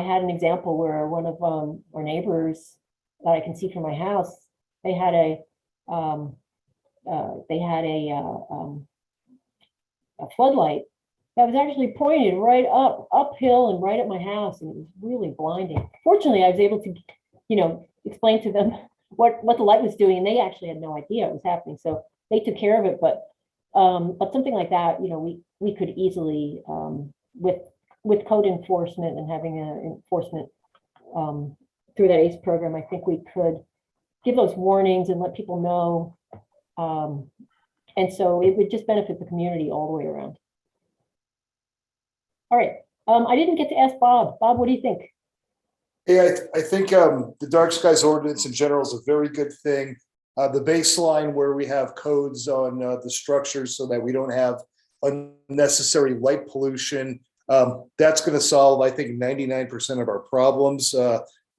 had an example where one of our neighbors that I can see from my house, they had a floodlight that was actually pointed right uphill and right at my house, and it was really blinding. Fortunately, I was able to, explain to them what the light was doing, and they actually had no idea it was happening. So they took care of it, but something like that, we could easily, with code enforcement and having an enforcement through that ACE program, I think we could give those warnings and let people know. And so it would just benefit the community all the way around. All right. I didn't get to ask Bob. Bob, what do you think? Hey, I think the dark skies ordinance in general is a very good thing. The baseline where we have codes on the structures so that we don't have unnecessary light pollution, that's going to solve, I think, 99% of our problems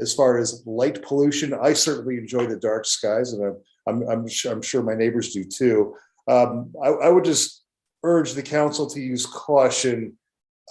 as far as light pollution. I certainly enjoy the dark skies, and I'm sure my neighbors do too. I would just urge the council to use caution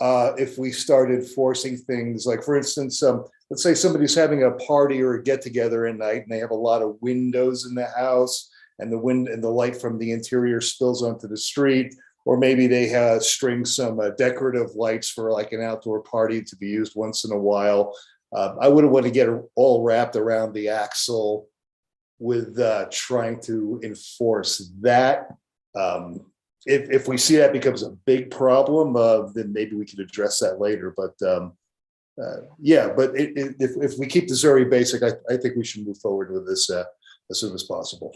if we started forcing things like, for instance, let's say somebody's having a party or a get together at night and they have a lot of windows in the house and the wind and the light from the interior spills onto the street, or maybe they string some decorative lights for like an outdoor party to be used once in a while. I wouldn't want to get all wrapped around the axle with trying to enforce that. If we see that becomes a big problem, then maybe we can address that later. But yeah, but if we keep this very basic, I think we should move forward with this as soon as possible.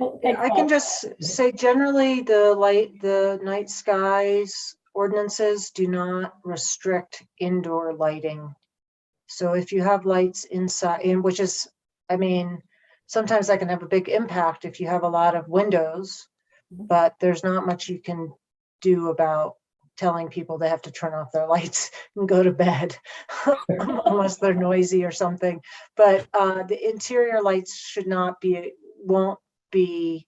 I can just say generally the night skies ordinances do not restrict indoor lighting. So if you have lights inside, which is, I mean, sometimes that can have a big impact if you have a lot of windows, but there's not much you can do about telling people they have to turn off their lights and go to bed unless they're noisy or something. But the interior lights should not be, won't be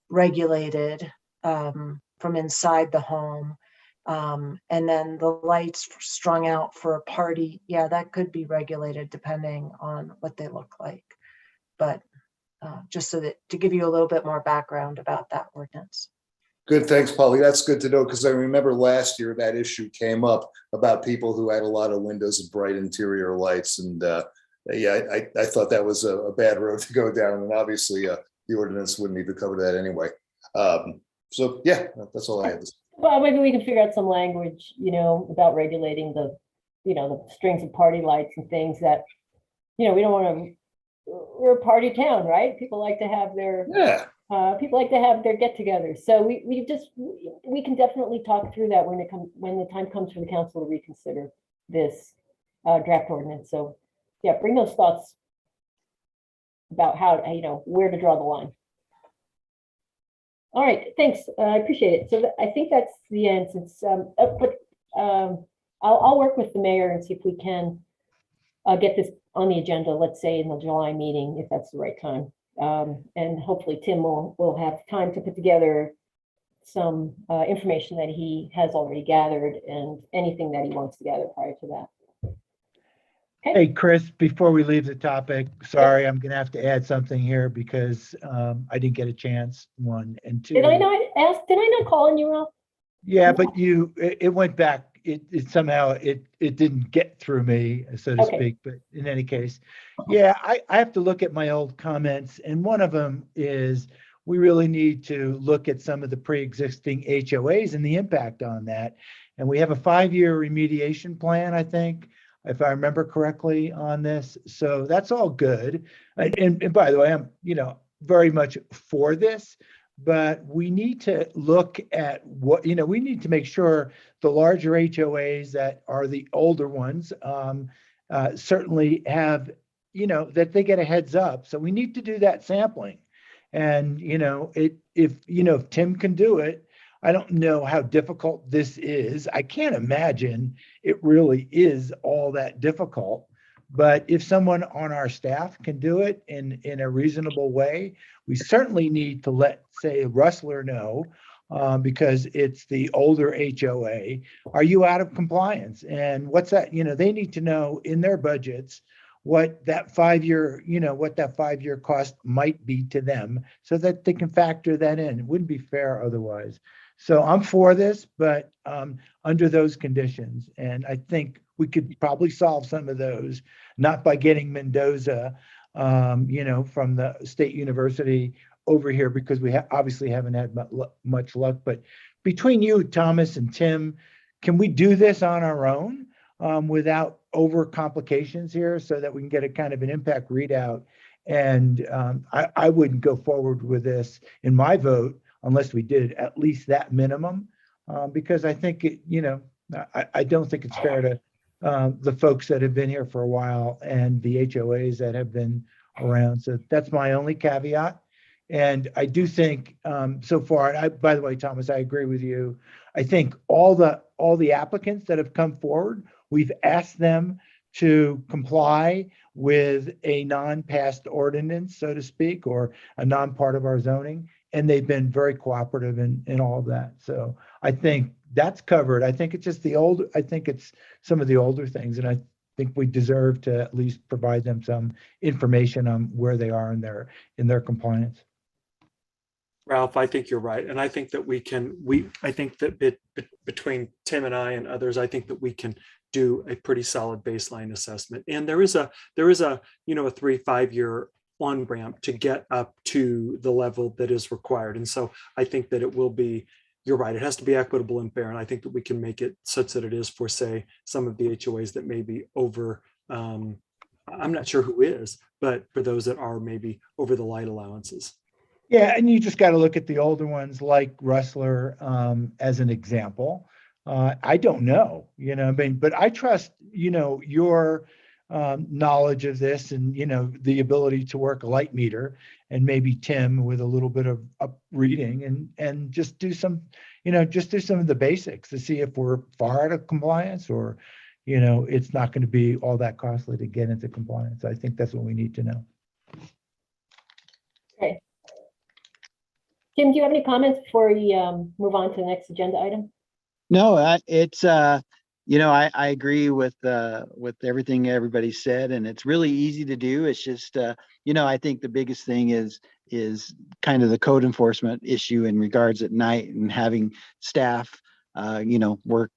regulated from inside the home. And then the lights strung out for a party, yeah, that could be regulated depending on what they look like. But just so that to give you a little bit more background about that ordinance. Good, thanks, Polly. That's good to know, because I remember last year that issue came up about people who had a lot of windows and bright interior lights. And yeah, I thought that was a bad road to go down. And obviously the ordinance wouldn't even cover that anyway. So yeah, that's all I had to say. Well, maybe we can figure out some language, you know, about regulating the, you know, the strings of party lights and things that, you know, we don't want to, we're a party town, right? People like to have their, people like to have their get-togethers. So we can definitely talk through that when the time comes for the council to reconsider this draft ordinance. So yeah, bring those thoughts about how, you know, where to draw the line. All right, thanks. I appreciate it. So I think that's the end. Since I'll work with the mayor and see if we can get this on the agenda, let's say in the July meeting, if that's the right time. And hopefully Tim will have time to put together some information that he has already gathered and anything that he wants to gather prior to that. Hey, Chris, before we leave the topic, sorry, I'm going to have to add something here because I didn't get a chance, one, and two. Did I not call on you, Ralph? Yeah, but it went back. It somehow it didn't get through me, so to speak. But in any case, yeah, I have to look at my old comments, and one of them is we really need to look at some of the pre-existing HOAs and the impact on that. And we have a 5-year remediation plan, I think, if I remember correctly on this. So that's all good. And by the way, I'm, you know, very much for this, but we need to look at what, you know, we need to make sure the larger HOAs that are the older ones certainly have, you know, that they get a heads up. So we need to do that sampling. And, you know, if Tim can do it, I don't know how difficult this is. I can't imagine it really is all that difficult. But if someone on our staff can do it in a reasonable way, we certainly need to let, say, Rustler know, because it's the older HOA. Are you out of compliance? And what's that? You know, they need to know in their budgets what that 5-year, you know, what that 5-year cost might be to them so that they can factor that in. It wouldn't be fair otherwise. So I'm for this, but under those conditions. And I think we could probably solve some of those, not by getting Mendoza, you know, from the State University over here, because we obviously haven't had much luck. But between you, Thomas, and Tim, can we do this on our own without over complications here so that we can get a kind of an impact readout? And I wouldn't go forward with this in my vote unless we did at least that minimum, because I think you know, I don't think it's fair to the folks that have been here for a while and the HOAs that have been around. So that's my only caveat. And I do think so far, and by the way, Thomas, I agree with you. I think all the applicants that have come forward, we've asked them to comply with a non-passed ordinance, so to speak, or a non-part of our zoning. And they've been very cooperative in all of that. So I think that's covered. I think it's just I think it's some of the older things. And I think we deserve to at least provide them some information on where they are in their compliance. Ralph, I think you're right. And I think that I think that between Tim and I and others, I think that we can do a pretty solid baseline assessment. And there is a, you know, a 3-5 year on-ramp to get up to the level that is required. And so I think that it will be, you're right, it has to be equitable and fair. And I think that we can make it such that it is for, say, some of the HOAs that may be over, I'm not sure who is, but for those that are maybe over the light allowances. Yeah, and you just got to look at the older ones like Rustler as an example. I don't know, I mean, but I trust, your knowledge of this and, the ability to work a light meter, and maybe Tim with a little bit of up reading and just do some, just do some of the basics to see if we're far out of compliance or, it's not going to be all that costly to get into compliance. I think that's what we need to know. Okay. Tim, do you have any comments before we move on to the next agenda item? No, it's I agree with everything everybody said, and it's really easy to do. It's just I think the biggest thing is kind of the code enforcement issue in regards at night and having staff work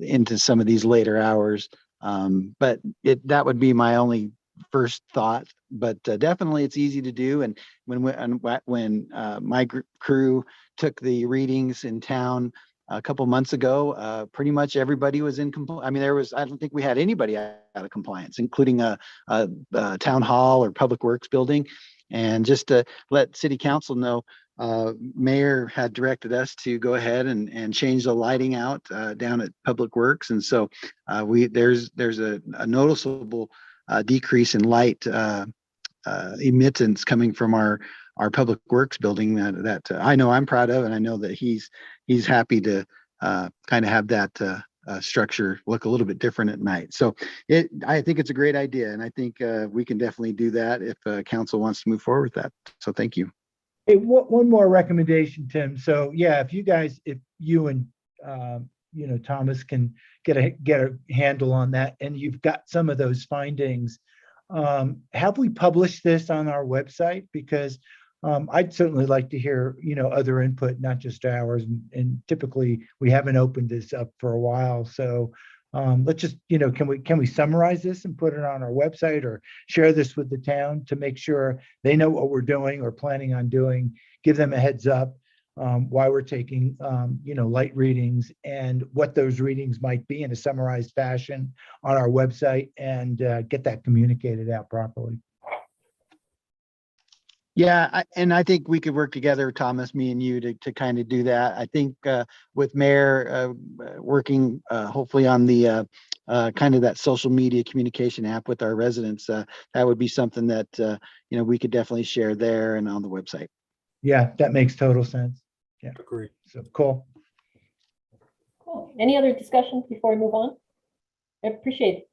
into some of these later hours. But that would be my only first thought, but definitely it's easy to do. And when my crew took the readings in town a couple months ago, pretty much everybody was in compliance. I mean, I don't think we had anybody out of compliance, including a town hall or public works building. And just to let city council know, mayor had directed us to go ahead and change the lighting out down at public works. And so there's a noticeable decrease in light emittance coming from our public works building that I know I'm proud of, and I know that he's happy to kind of have that structure look a little bit different at night. So I think it's a great idea, and I think we can definitely do that if council wants to move forward with that. So thank you. Hey, one more recommendation, Tim. So yeah, if you and Thomas can get a handle on that, and you've got some of those findings, have we published this on our website? Because I'd certainly like to hear, other input, not just ours. And typically we haven't opened this up for a while. So let's just, can we summarize this and put it on our website or share this with the town to make sure they know what we're doing or planning on doing, give them a heads up why we're taking, light readings and what those readings might be in a summarized fashion on our website, and get that communicated out properly. Yeah, and I think we could work together, Thomas, me and you, to kind of do that. I think with Mayor working hopefully on the kind of that social media communication app with our residents, that would be something that we could definitely share there and on the website. Yeah, that makes total sense. Yeah, agree. So cool. Cool. Any other discussion before we move on? I appreciate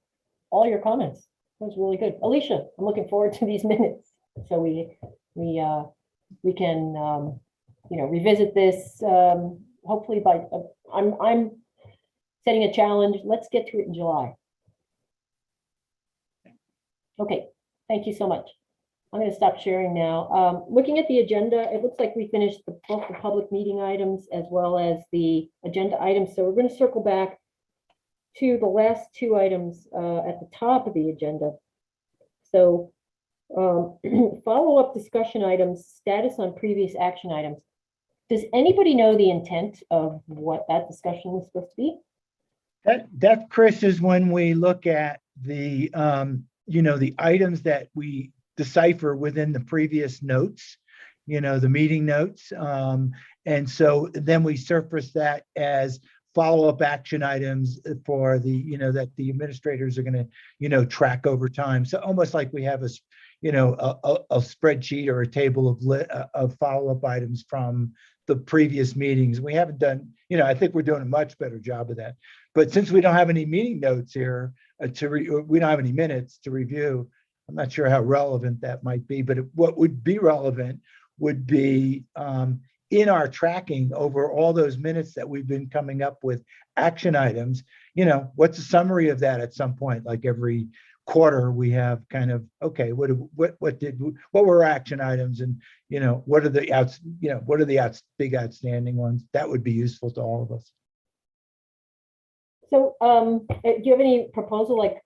all your comments. That was really good. Alicia, I'm looking forward to these minutes. So we can revisit this hopefully by I'm setting a challenge. Let's get to it in July. Okay, thank you so much. I'm going to stop sharing now. Looking at the agenda, it looks like we finished both the public meeting items as well as the agenda items. So we're going to circle back to the last two items at the top of the agenda. So follow-up discussion items, status on previous action items. Does anybody know the intent of what that discussion is supposed to be? That Chris, is when we look at the the items that we decipher within the previous notes, the meeting notes, and so then we surface that as follow-up action items for the that the administrators are going to track over time. So almost like we have a spreadsheet or a table of follow-up items from the previous meetings. We haven't done, I think we're doing a much better job of that. But since we don't have any meeting notes here we don't have any minutes to review, I'm not sure how relevant that might be. But what would be relevant would be in our tracking over all those minutes that we've been coming up with action items, what's a summary of that at some point, like every quarter we have kind of, okay, what were action items, and what are the big outstanding ones? That would be useful to all of us. So do you have any proposal? Like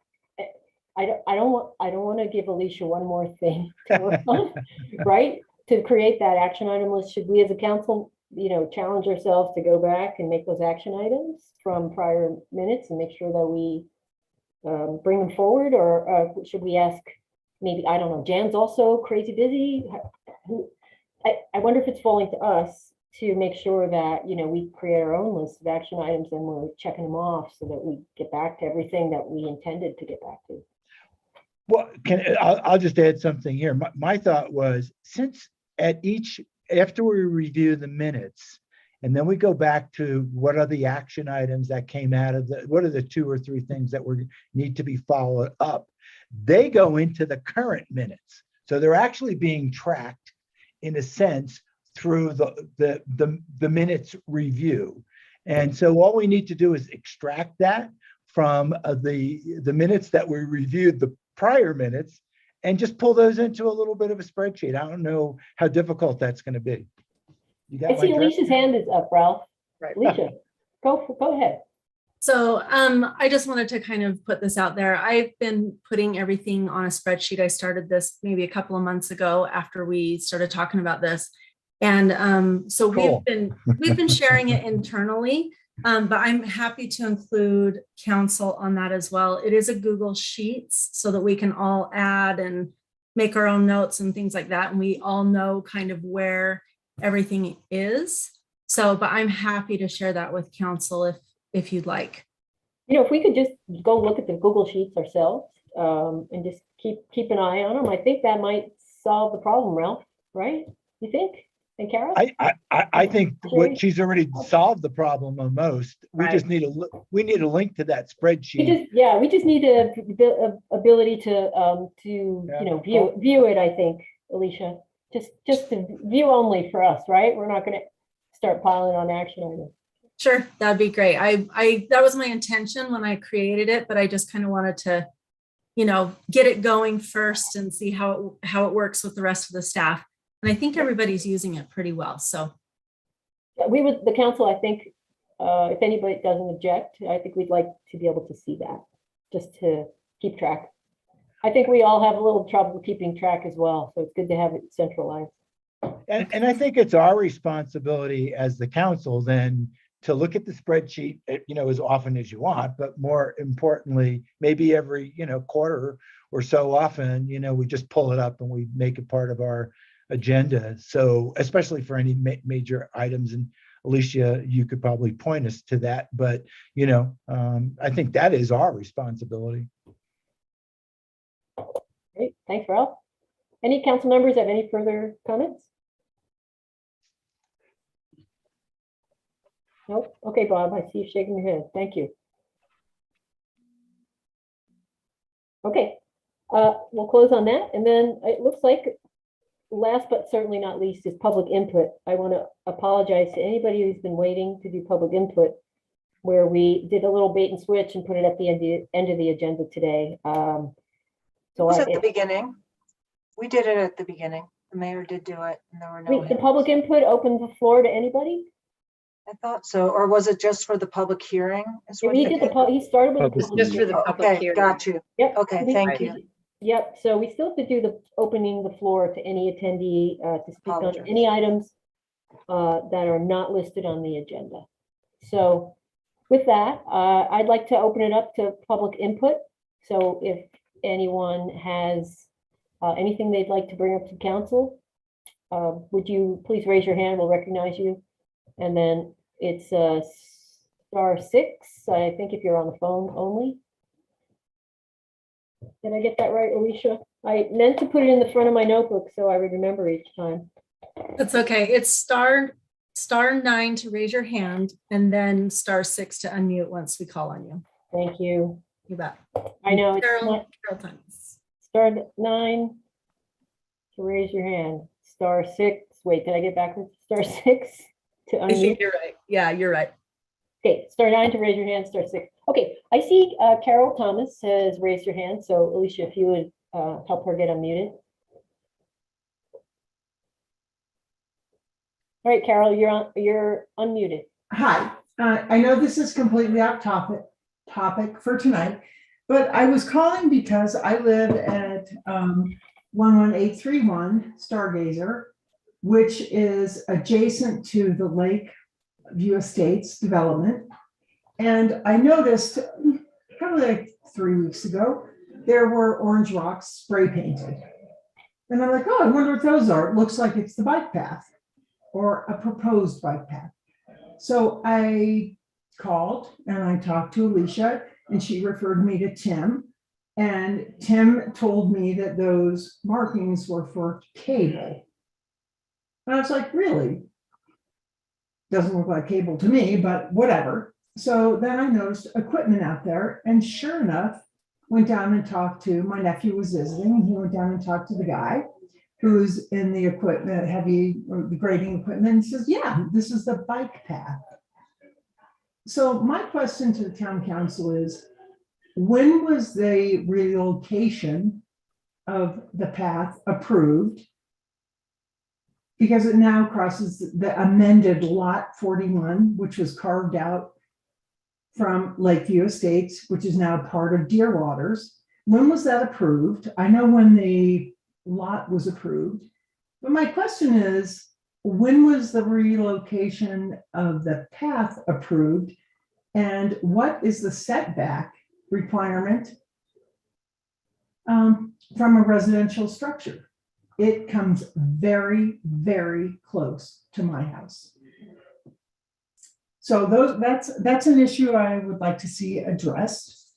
I don't want to give Alicia one more thing to work on, right? To create that action item list, should we as a council, challenge ourselves to go back and make those action items from prior minutes and make sure that we bring them forward, or should we ask, maybe, I don't know, Jan's also crazy busy? I wonder if it's falling to us to make sure that, we create our own list of action items and we're checking them off so that we get back to everything that we intended to get back to. Well, I'll just add something here. My thought was, since after we review the minutes, and then we go back to what are the action items that came out of what are the 2 or 3 things that need to be followed up, they go into the current minutes. So they're actually being tracked in a sense through the minutes review. And so all we need to do is extract that from the minutes that we reviewed, the prior minutes, and just pull those into a little bit of a spreadsheet. I don't know how difficult that's going to be. You got I see my drift? Alicia's hand is up, Ralph. Right. Alicia, go ahead. So I just wanted to kind of put this out there. I've been putting everything on a spreadsheet. I started this maybe a couple of months ago after we started talking about this. And so Cool. we've been sharing it internally, but I'm happy to include council on that as well. It is a Google Sheets so that we can all add and make our own notes and things like that. And we all know kind of where everything is. So, but I'm happy to share that with council if you'd like. If we could just go look at the Google Sheets ourselves and just keep an eye on them, I think that might solve the problem, Ralph, right? You think? And Carol? I think what she's already solved the problem on most. We Right. just need a link to that spreadsheet. We just need a ability to view it, I think, Alicia. Just to view only for us, right? We're not going to start piling on action items. Sure, that'd be great. I that was my intention when I created it, but I just kind of wanted to, get it going first and see how it works with the rest of the staff. And I think everybody's using it pretty well. So The council, I think, if anybody doesn't object, I think we'd like to be able to see that, just to keep track. I think we all have a little trouble keeping track as well, so it's good to have it centralized. And I think it's our responsibility as the council then to look at the spreadsheet, as often as you want, but more importantly, maybe every, quarter or so often, we just pull it up and we make it part of our agenda. So especially for any major items, and Alicia, you could probably point us to that, but I think that is our responsibility. Great, thanks, Ralph. Any council members have any further comments? Nope. Okay, Bob, I see you shaking your head. Thank you. Okay, we'll close on that, and then it looks like last but certainly not least is public input. I want to apologize to anybody who's been waiting to do public input, where we did a little bait and switch and put it at the end of the agenda today. It was at the beginning. We did it at the beginning. The mayor did do it, and there were no The hands. public input opened the floor to anybody? I thought so, or was it just for the public hearing? Is what He you did he started with the Public public Just for the input. public Okay, hearing. got you. Yep. Okay, thank you. Yep, so we still have to do the opening the floor to any attendee to speak on Apologize. any items that are not listed on the agenda. So with that, I'd like to open it up to public input. So if anyone has anything they'd like to bring up to council, would you please raise your hand? We'll recognize you. And then it's *6, I think, if you're on the phone only. Did I get that right, Alicia? I meant to put it in the front of my notebook so I would remember each time. that's okay. It's *9 to raise your hand, and then *6 to unmute once we call on you. Thank you. You bet. I know it's Carol not times. *9 to raise your hand. *6. Wait, did I get backwards? *6 to I think unmute. you're right. Yeah, you're right. Okay, *9 to raise your hand, *6. Okay, I see Carol Thomas has raised your hand. So Alicia, if you would help her get unmuted. All right, Carol, you're unmuted. Hi, I know this is completely off topic for tonight, But I was calling because I live at 11831 Stargazer, which is adjacent to the Lakeview Estates development. And I noticed probably like 3 weeks ago, there were orange rocks spray painted. And I'm like, oh, I wonder what those are. It looks like it's the bike path or a proposed bike path. So I called and I talked to Alicia and she referred me to Tim. And Tim told me that those markings were for cable. And I was like, really? Doesn't look like cable to me, but whatever. So then I noticed equipment out there, and sure enough, went down and talked to, my nephew was visiting, and he went down and talked to the guy who's in the equipment, heavy, or the grading equipment, and he says, yeah, this is the bike path. So my question to the town council is, when was the relocation of the path approved? Because it now crosses the amended lot 41, which was carved out from Lakeview Estates, which is now part of Deer Waters. When was that approved? I know when the lot was approved, but my question is, when was the relocation of the path approved? And what is the setback requirement from a residential structure? It comes very, very close to my house. So that's an issue I would like to see addressed.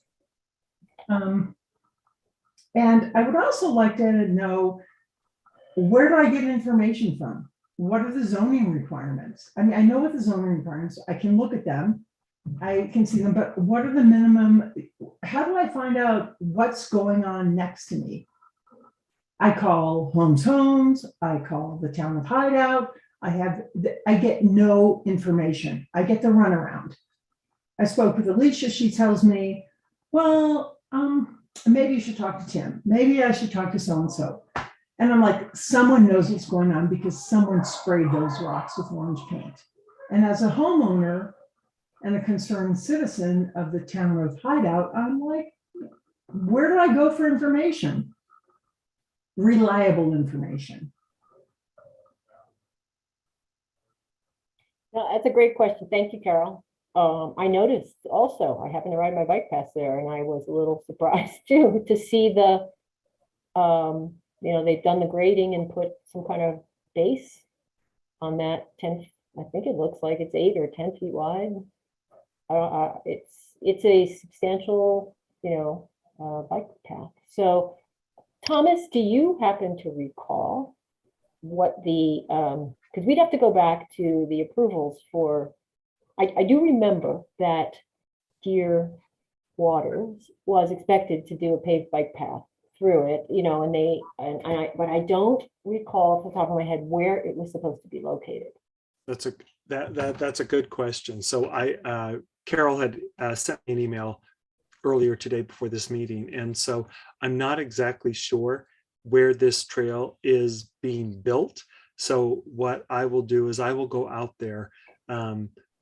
And I would also like to know, where do I get information from? What are the zoning requirements? I mean, I know what the zoning requirements, I can look at them, I can see them, but what are the minimum, how do I find out what's going on next to me? I call Homes, I call the town of Hideout, I get no information. I get the runaround. I spoke with Alicia, she tells me, well, maybe you should talk to Tim. Maybe I should talk to so-and-so. And I'm like, someone knows what's going on because someone sprayed those rocks with orange paint. And as a homeowner and a concerned citizen of the town of Hideout, I'm like, where do I go for information? Reliable information. No, that's a great question. Thank you, Carol. I noticed also, I happened to ride my bike past there and I was a little surprised too, to see the, they've done the grading and put some kind of base on that 10, I think it looks like it's 8 or 10 feet wide. It's a substantial, bike path. So Thomas, do you happen to recall what the, because we'd have to go back to the approvals for, I do remember that Deer Waters was expected to do a paved bike path through it, but I don't recall off the top of my head where it was supposed to be located. That's a good question. So Carol had sent me an email earlier today before this meeting, and so I'm not exactly sure where this trail is being built. So what I will do is I will go out there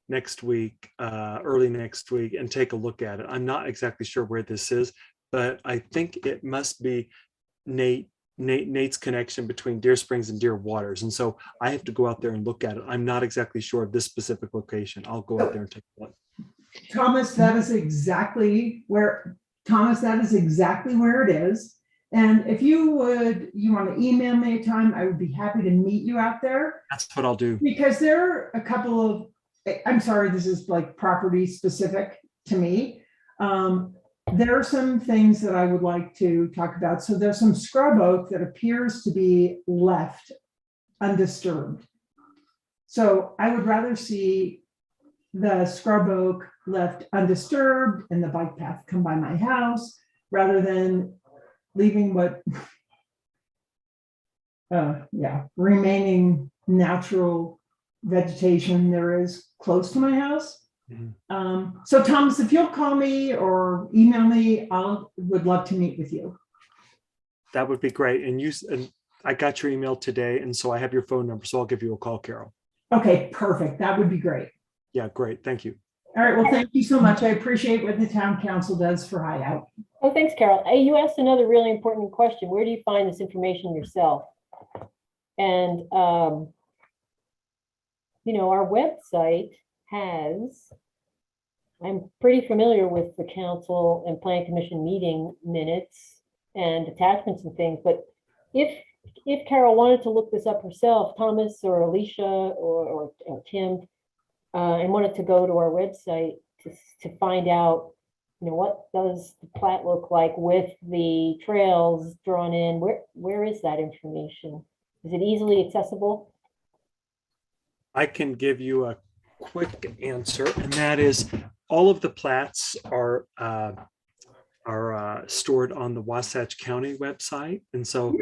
next week, early next week, and take a look at it. I'm not exactly sure where this is, but I think it must be Nate's connection between Deer Springs and Deer Waters. And so I have to go out there and look at it. I'm not exactly sure of this specific location. I'll go out there and take a look. Thomas, that is exactly where it is. And if you want to email me a time, I would be happy to meet you out there. That's what I'll do. Because there are a couple of, I'm sorry, this is like property specific to me. There are some things that I would like to talk about. So there's some scrub oak that appears to be left undisturbed. So I would rather see the scrub oak left undisturbed and the bike path come by my house rather than leaving what remaining natural vegetation there is close to my house. Mm-hmm. So Thomas, if you'll call me or email me, would love to meet with you. That would be great. And I got your email today, and so I have your phone number, so I'll give you a call, Carol. Okay, perfect. That would be great. Yeah, great. Thank you. All right, well, thank you so much. I appreciate what the town council does for Hideout. Oh, thanks, Carol. Hey, you asked another really important question. Where do you find this information yourself? And, you know, our website has, I'm pretty familiar with the council and plan commission meeting minutes and attachments and things, but if Carol wanted to look this up herself, Thomas or Alicia or Tim, and wanted to go to our website to find out, you know, what does the plat look like with the trails drawn in? Where is that information? Is it easily accessible? I can give you a quick answer, and that is all of the plats are stored on the Wasatch County website. And so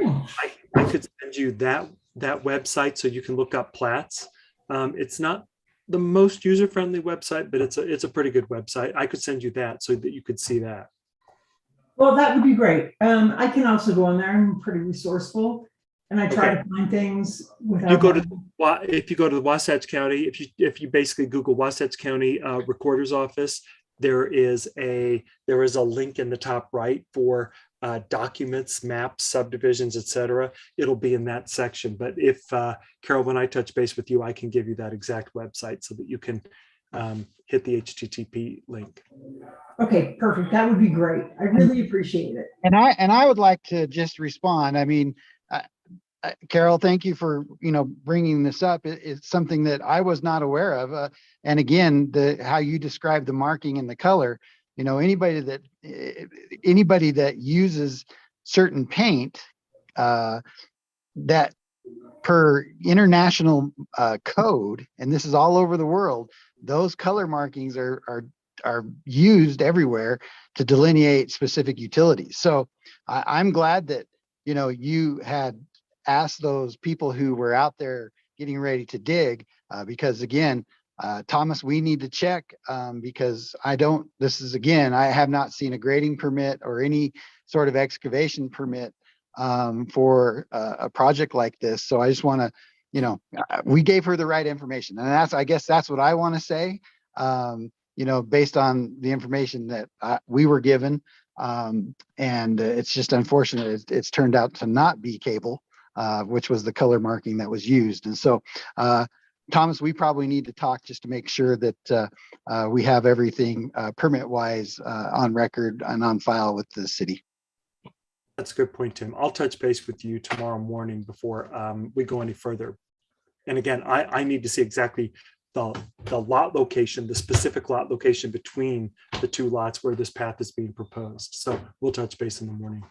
I could send you that website so you can look up plats. It's not the most user-friendly website, but it's a pretty good website. I could send you that so that you could see that. Well, that would be great. I can also go on there. I'm pretty resourceful, and I try Okay. to find things without. You go to if you go to the Wasatch County, if you basically Google Wasatch County Recorder's Office, there is a link in the top right for documents, maps, subdivisions, etc. It'll be in that section. But if Carol, when I touch base with you, I can give you that exact website so that you can hit the HTTP link. Okay, perfect. That would be great. I really appreciate it. And I would like to just respond. I mean, Carol, thank you for, bringing this up. It's something that I was not aware of. And again, how you describe the marking and the color, anybody that uses certain paint, that per international code, and this is all over the world, those color markings are used everywhere to delineate specific utilities. So I'm glad that, you had asked those people who were out there getting ready to dig, because again, Thomas, we need to check, because I have not seen a grading permit or any sort of excavation permit for a project like this. So I just want to, we gave her the right information, and I guess that's what I want to say, based on the information that we were given. And it's just unfortunate it's turned out to not be cable, which was the color marking that was used. And so, Thomas, we probably need to talk just to make sure that we have everything permit wise on record and on file with the city. That's a good point, Tim. I'll touch base with you tomorrow morning before we go any further. And again, I need to see exactly the lot location, the specific lot location between the two lots where this path is being proposed. So we'll touch base in the morning.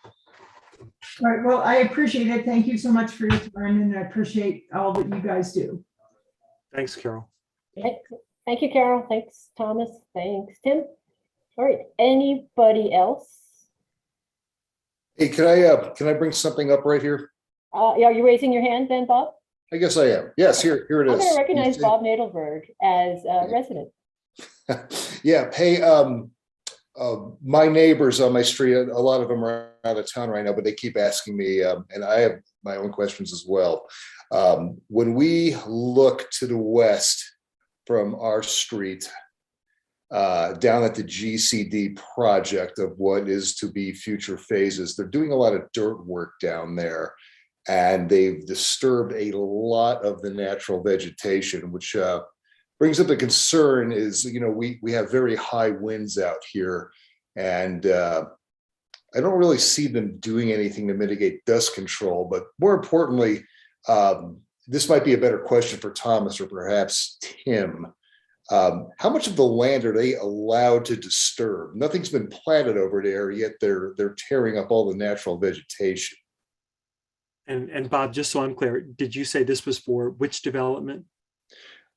All right. Well, I appreciate it. Thank you so much for your time, and I appreciate all that you guys do. Thanks, Carol. Thank you, Carol. Thanks, Thomas. Thanks, Tim. All right. Anybody else? Hey, can I bring something up right here? Yeah, are you raising your hand then, Bob? I guess I am. Yes, here it I'm is. going to recognize Bob Nadelberg as a resident. Yeah. Hey, my neighbors on my street, a lot of them are out of town right now, but they keep asking me, and I have my own questions as well. When we look to the west from our street, down at the GCD project of what is to be future phases, they're doing a lot of dirt work down there, and they've disturbed a lot of the natural vegetation, which brings up the concern is, we have very high winds out here, and I don't really see them doing anything to mitigate dust control. But more importantly, this might be a better question for Thomas or perhaps Tim. How much of the land are they allowed to disturb? Nothing's been planted over there, yet they're tearing up all the natural vegetation. And Bob, just so I'm clear, did you say this was for which development?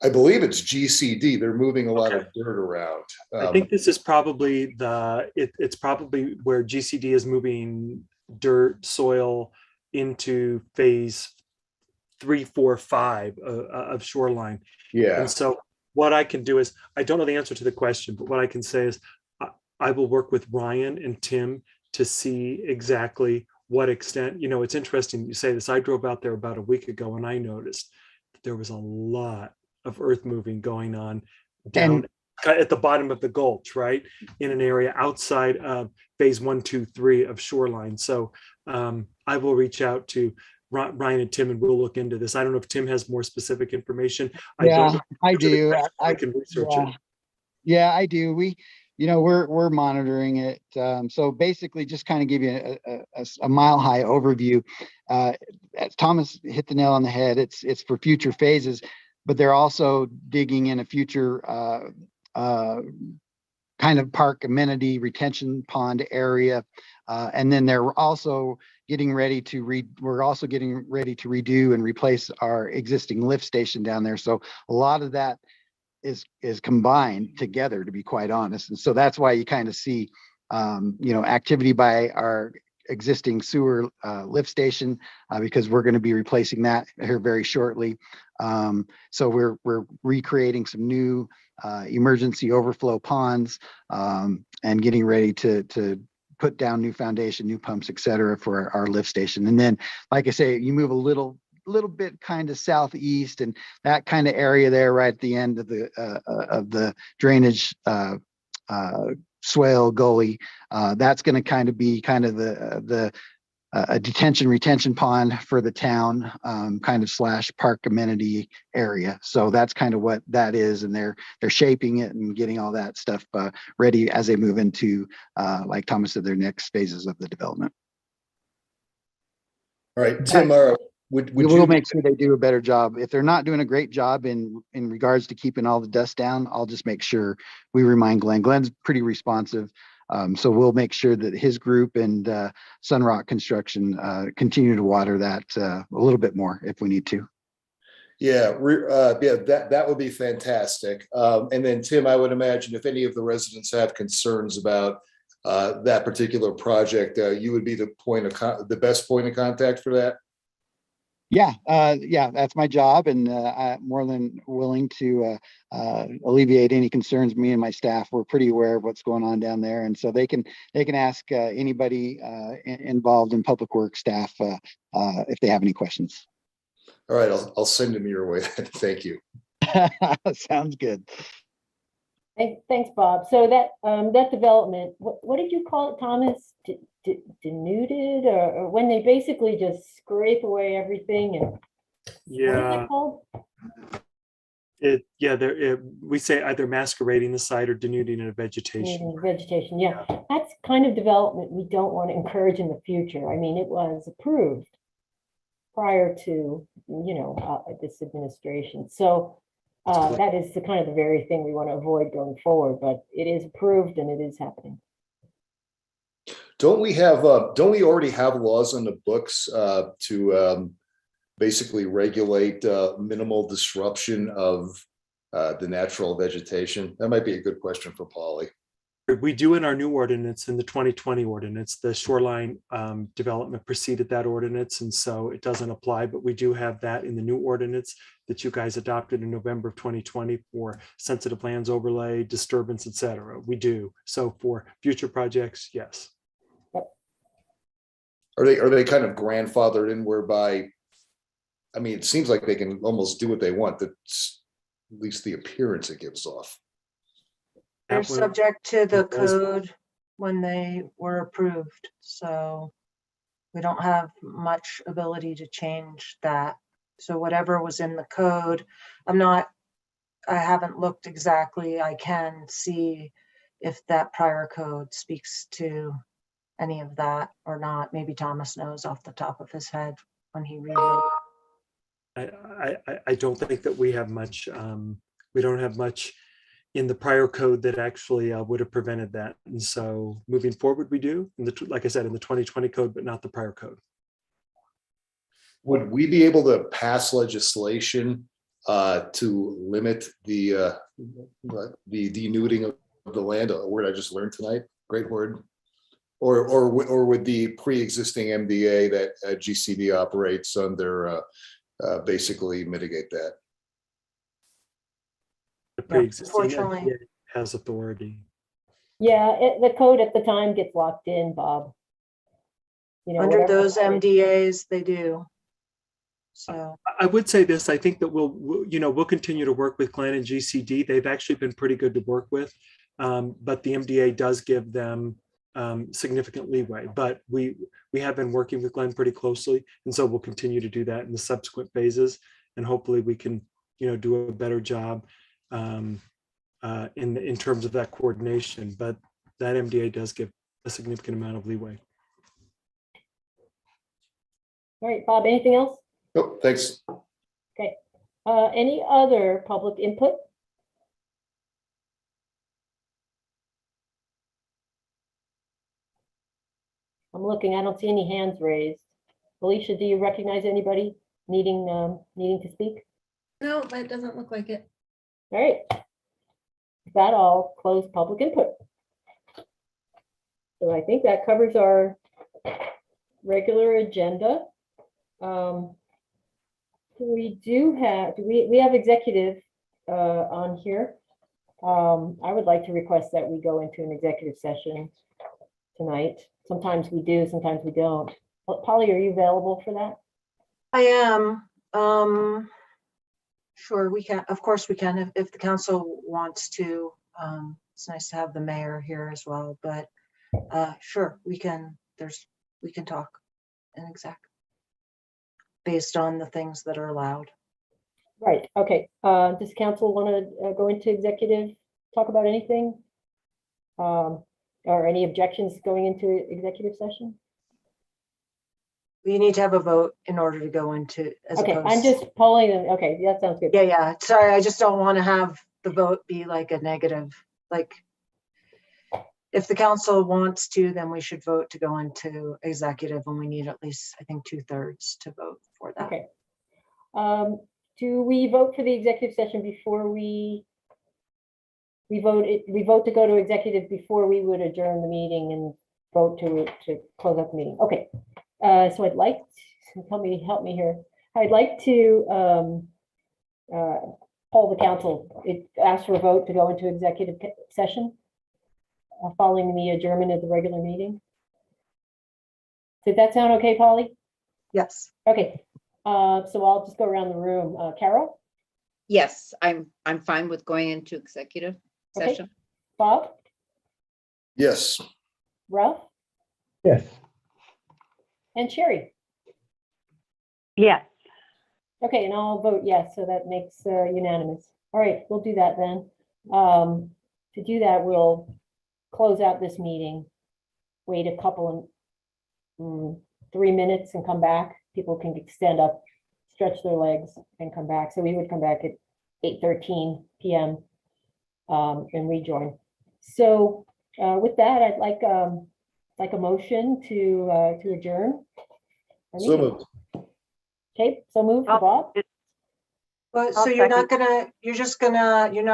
I believe it's GCD. They're moving a lot of dirt around. I think this is probably it's probably where GCD is moving dirt, soil into phase 3, 4, 5 of shoreline. Yeah. And so what I can do is, I don't know the answer to the question, but what I can say is I will work with Ryan and Tim to see exactly what extent, it's interesting you say this. I drove out there about a week ago and I noticed that there was a lot of earth moving going on down at the bottom of the gulch, right? In an area outside of phase 1, 2, 3 of shoreline. So I will reach out to Ryan and Tim and we'll look into this. I don't know if Tim has more specific information. Yeah, I do. I can research yeah. it. Yeah, I do. We're monitoring it. So basically, just kind of give you a mile high overview. As Thomas hit the nail on the head, it's for future phases, but they're also digging in a future kind of park amenity retention pond area, and then they're also getting ready to redo and replace our existing lift station down there. So a lot of that is combined together, to be quite honest. And so that's why you kind of see activity by our existing sewer lift station, because we're going to be replacing that here very shortly. So we're recreating some new emergency overflow ponds, and getting ready to put down new foundation, new pumps, et cetera, for our lift station. And then, like I say, you move a little bit kind of southeast, and that kind of area there right at the end of the drainage swale gully, that's going to kind of be kind of a detention retention pond for the town, kind of / park amenity area. So that's kind of what that is, and they're shaping it and getting all that stuff ready as they move into, like Thomas said, their next phases of the development. All right, Tim, would we you will make sure they do a better job. If they're not doing a great job in regards to keeping all the dust down, I'll just make sure we remind Glenn. Glenn's pretty responsive. So we'll make sure that his group and Sunrock Construction continue to water that a little bit more if we need to. Yeah, that would be fantastic. And then Tim, I would imagine if any of the residents have concerns about that particular project, you would be the best point of contact for that. Yeah, that's my job, and I'm more than willing to alleviate any concerns. Me and my staff, we're pretty aware of what's going on down there, and so they can ask anybody involved in public works staff if they have any questions. All right, I'll send them your way. Thank you. Sounds good. Thanks, Bob. So that development, what did you call it, Thomas? Denuded, or when they basically just scrape away everything, and yeah, what is it called? We say either masquerading the site or denuding of vegetation. Vegetation, yeah. That's kind of development we don't want to encourage in the future. I mean, it was approved prior to this administration, so that is the kind of the very thing we want to avoid going forward. But it is approved and it is happening. Don't we already have laws on the books to basically regulate minimal disruption of the natural vegetation? That might be a good question for Polly. We do in our new ordinance, in the 2020 ordinance. The shoreline development preceded that ordinance, and so it doesn't apply, but we do have that in the new ordinance that you guys adopted in November of 2020 for sensitive lands overlay, disturbance, etc. We do. So for future projects, yes. Are they kind of grandfathered in, whereby, I mean, it seems like they can almost do what they want. That's at least the appearance it gives off. They're subject to the code when they were approved, so we don't have much ability to change that. So whatever was in the code, I haven't looked exactly. I can see if that prior code speaks to any of that or not. Maybe Thomas knows off the top of his head when he read it. I don't think that we have much. We don't have much in the prior code that actually would have prevented that. And so moving forward, we do, like I said, in the 2020 code, but not the prior code. Would we be able to pass legislation to limit the denuding of the land? A word I just learned tonight. Great word. Or would the pre-existing MDA that GCD operates under basically mitigate that? The pre-existing Unfortunately, MDA has authority. Yeah, the code at the time gets locked in, Bob. under those MDAs, they do. So, I would say this, I think that we'll continue to work with Glenn and GCD. They've actually been pretty good to work with. But the MDA does give them significant leeway, but we have been working with Glenn pretty closely. And so we'll continue to do that in the subsequent phases. And hopefully we can, do a better job in terms of that coordination, but that MDA does give a significant amount of leeway. All right, Bob, anything else? Nope, thanks. Okay. Any other public input? I'm looking, I don't see any hands raised. Alicia, do you recognize anybody needing to speak? No, that doesn't look like it. All right. With that, I'll close public input. So I think that covers our regular agenda. We have executive on here. I would like to request that we go into an executive session tonight. Sometimes we do, sometimes we don't. Polly, are you available for that? I am. Sure, we can. Of course, we can if the council wants to. It's nice to have the mayor here as well, but sure, we can. We can talk in exec based on the things that are allowed. Right. Okay. Does council want to go into executive, talk about anything? Or any objections going into executive session? We need to have a vote in order to go into. Okay, I'm just polling them. Okay, that sounds good. Yeah. Sorry, I just don't want to have the vote be like a negative. Like, if the council wants to, then we should vote to go into executive, and we need at least, I think, 2/3 to vote for that. Okay. Do we vote for the executive session before we vote to go to executive before we would adjourn the meeting and vote to close out the meeting? Okay. So I'd like to help me here. I'd like to poll the council. It asks for a vote to go into executive session following the adjournment of the regular meeting. Did that sound okay, Polly? Yes. Okay. So I'll just go around the room. Carol? Yes, I'm fine with going into executive Okay. session. Bob? Yes. Ralph? Yes. And Sherry? Yes. Okay, and I'll vote yes, so that makes unanimous. All right, we'll do that then. To do that, we'll close out this meeting, wait a couple of 3 minutes and come back. People can stand up, stretch their legs and come back. So we would come back at 8:13 p.m. And rejoin. So with that, I'd like a motion to adjourn. So moved. Okay, so moved for Bob. But so you're not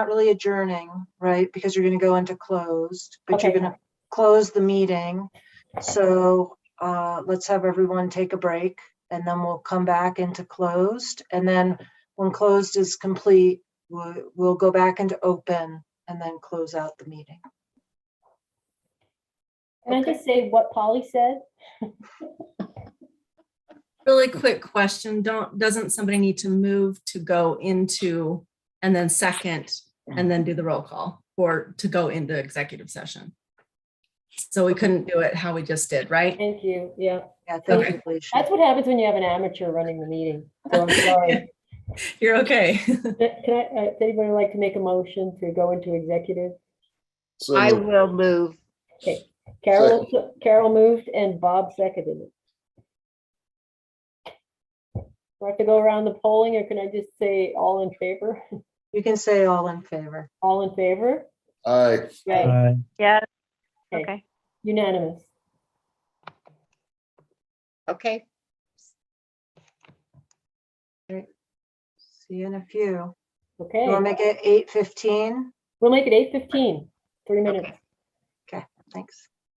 really adjourning, right? Because you're gonna go into closed, but Okay. you're gonna close the meeting. So let's have everyone take a break, and then we'll come back into closed. And then when closed is complete, we'll go back into open and then close out the meeting. Can I just say what Polly said? Really quick question. Doesn't somebody need to move to go into and then second and then do the roll call or to go into executive session? So we couldn't do it how we just did, right? Thank you. Yeah. Yeah, thank you, Felicia. That's what happens when you have an amateur running the meeting. So I'm sorry. You're okay. Can does anybody like to make a motion to go into executive? So I moved. will move. Okay, Carol moved and Bob seconded it. Do I have to go around the polling, or can I just say all in favor? You can say all in favor. All in favor? Aye. Right. Yes. Okay. Okay. Unanimous. Okay. See you in a few. Okay. You want to make it 8:15? We'll make it 8:15. 3 minutes. Okay, thanks.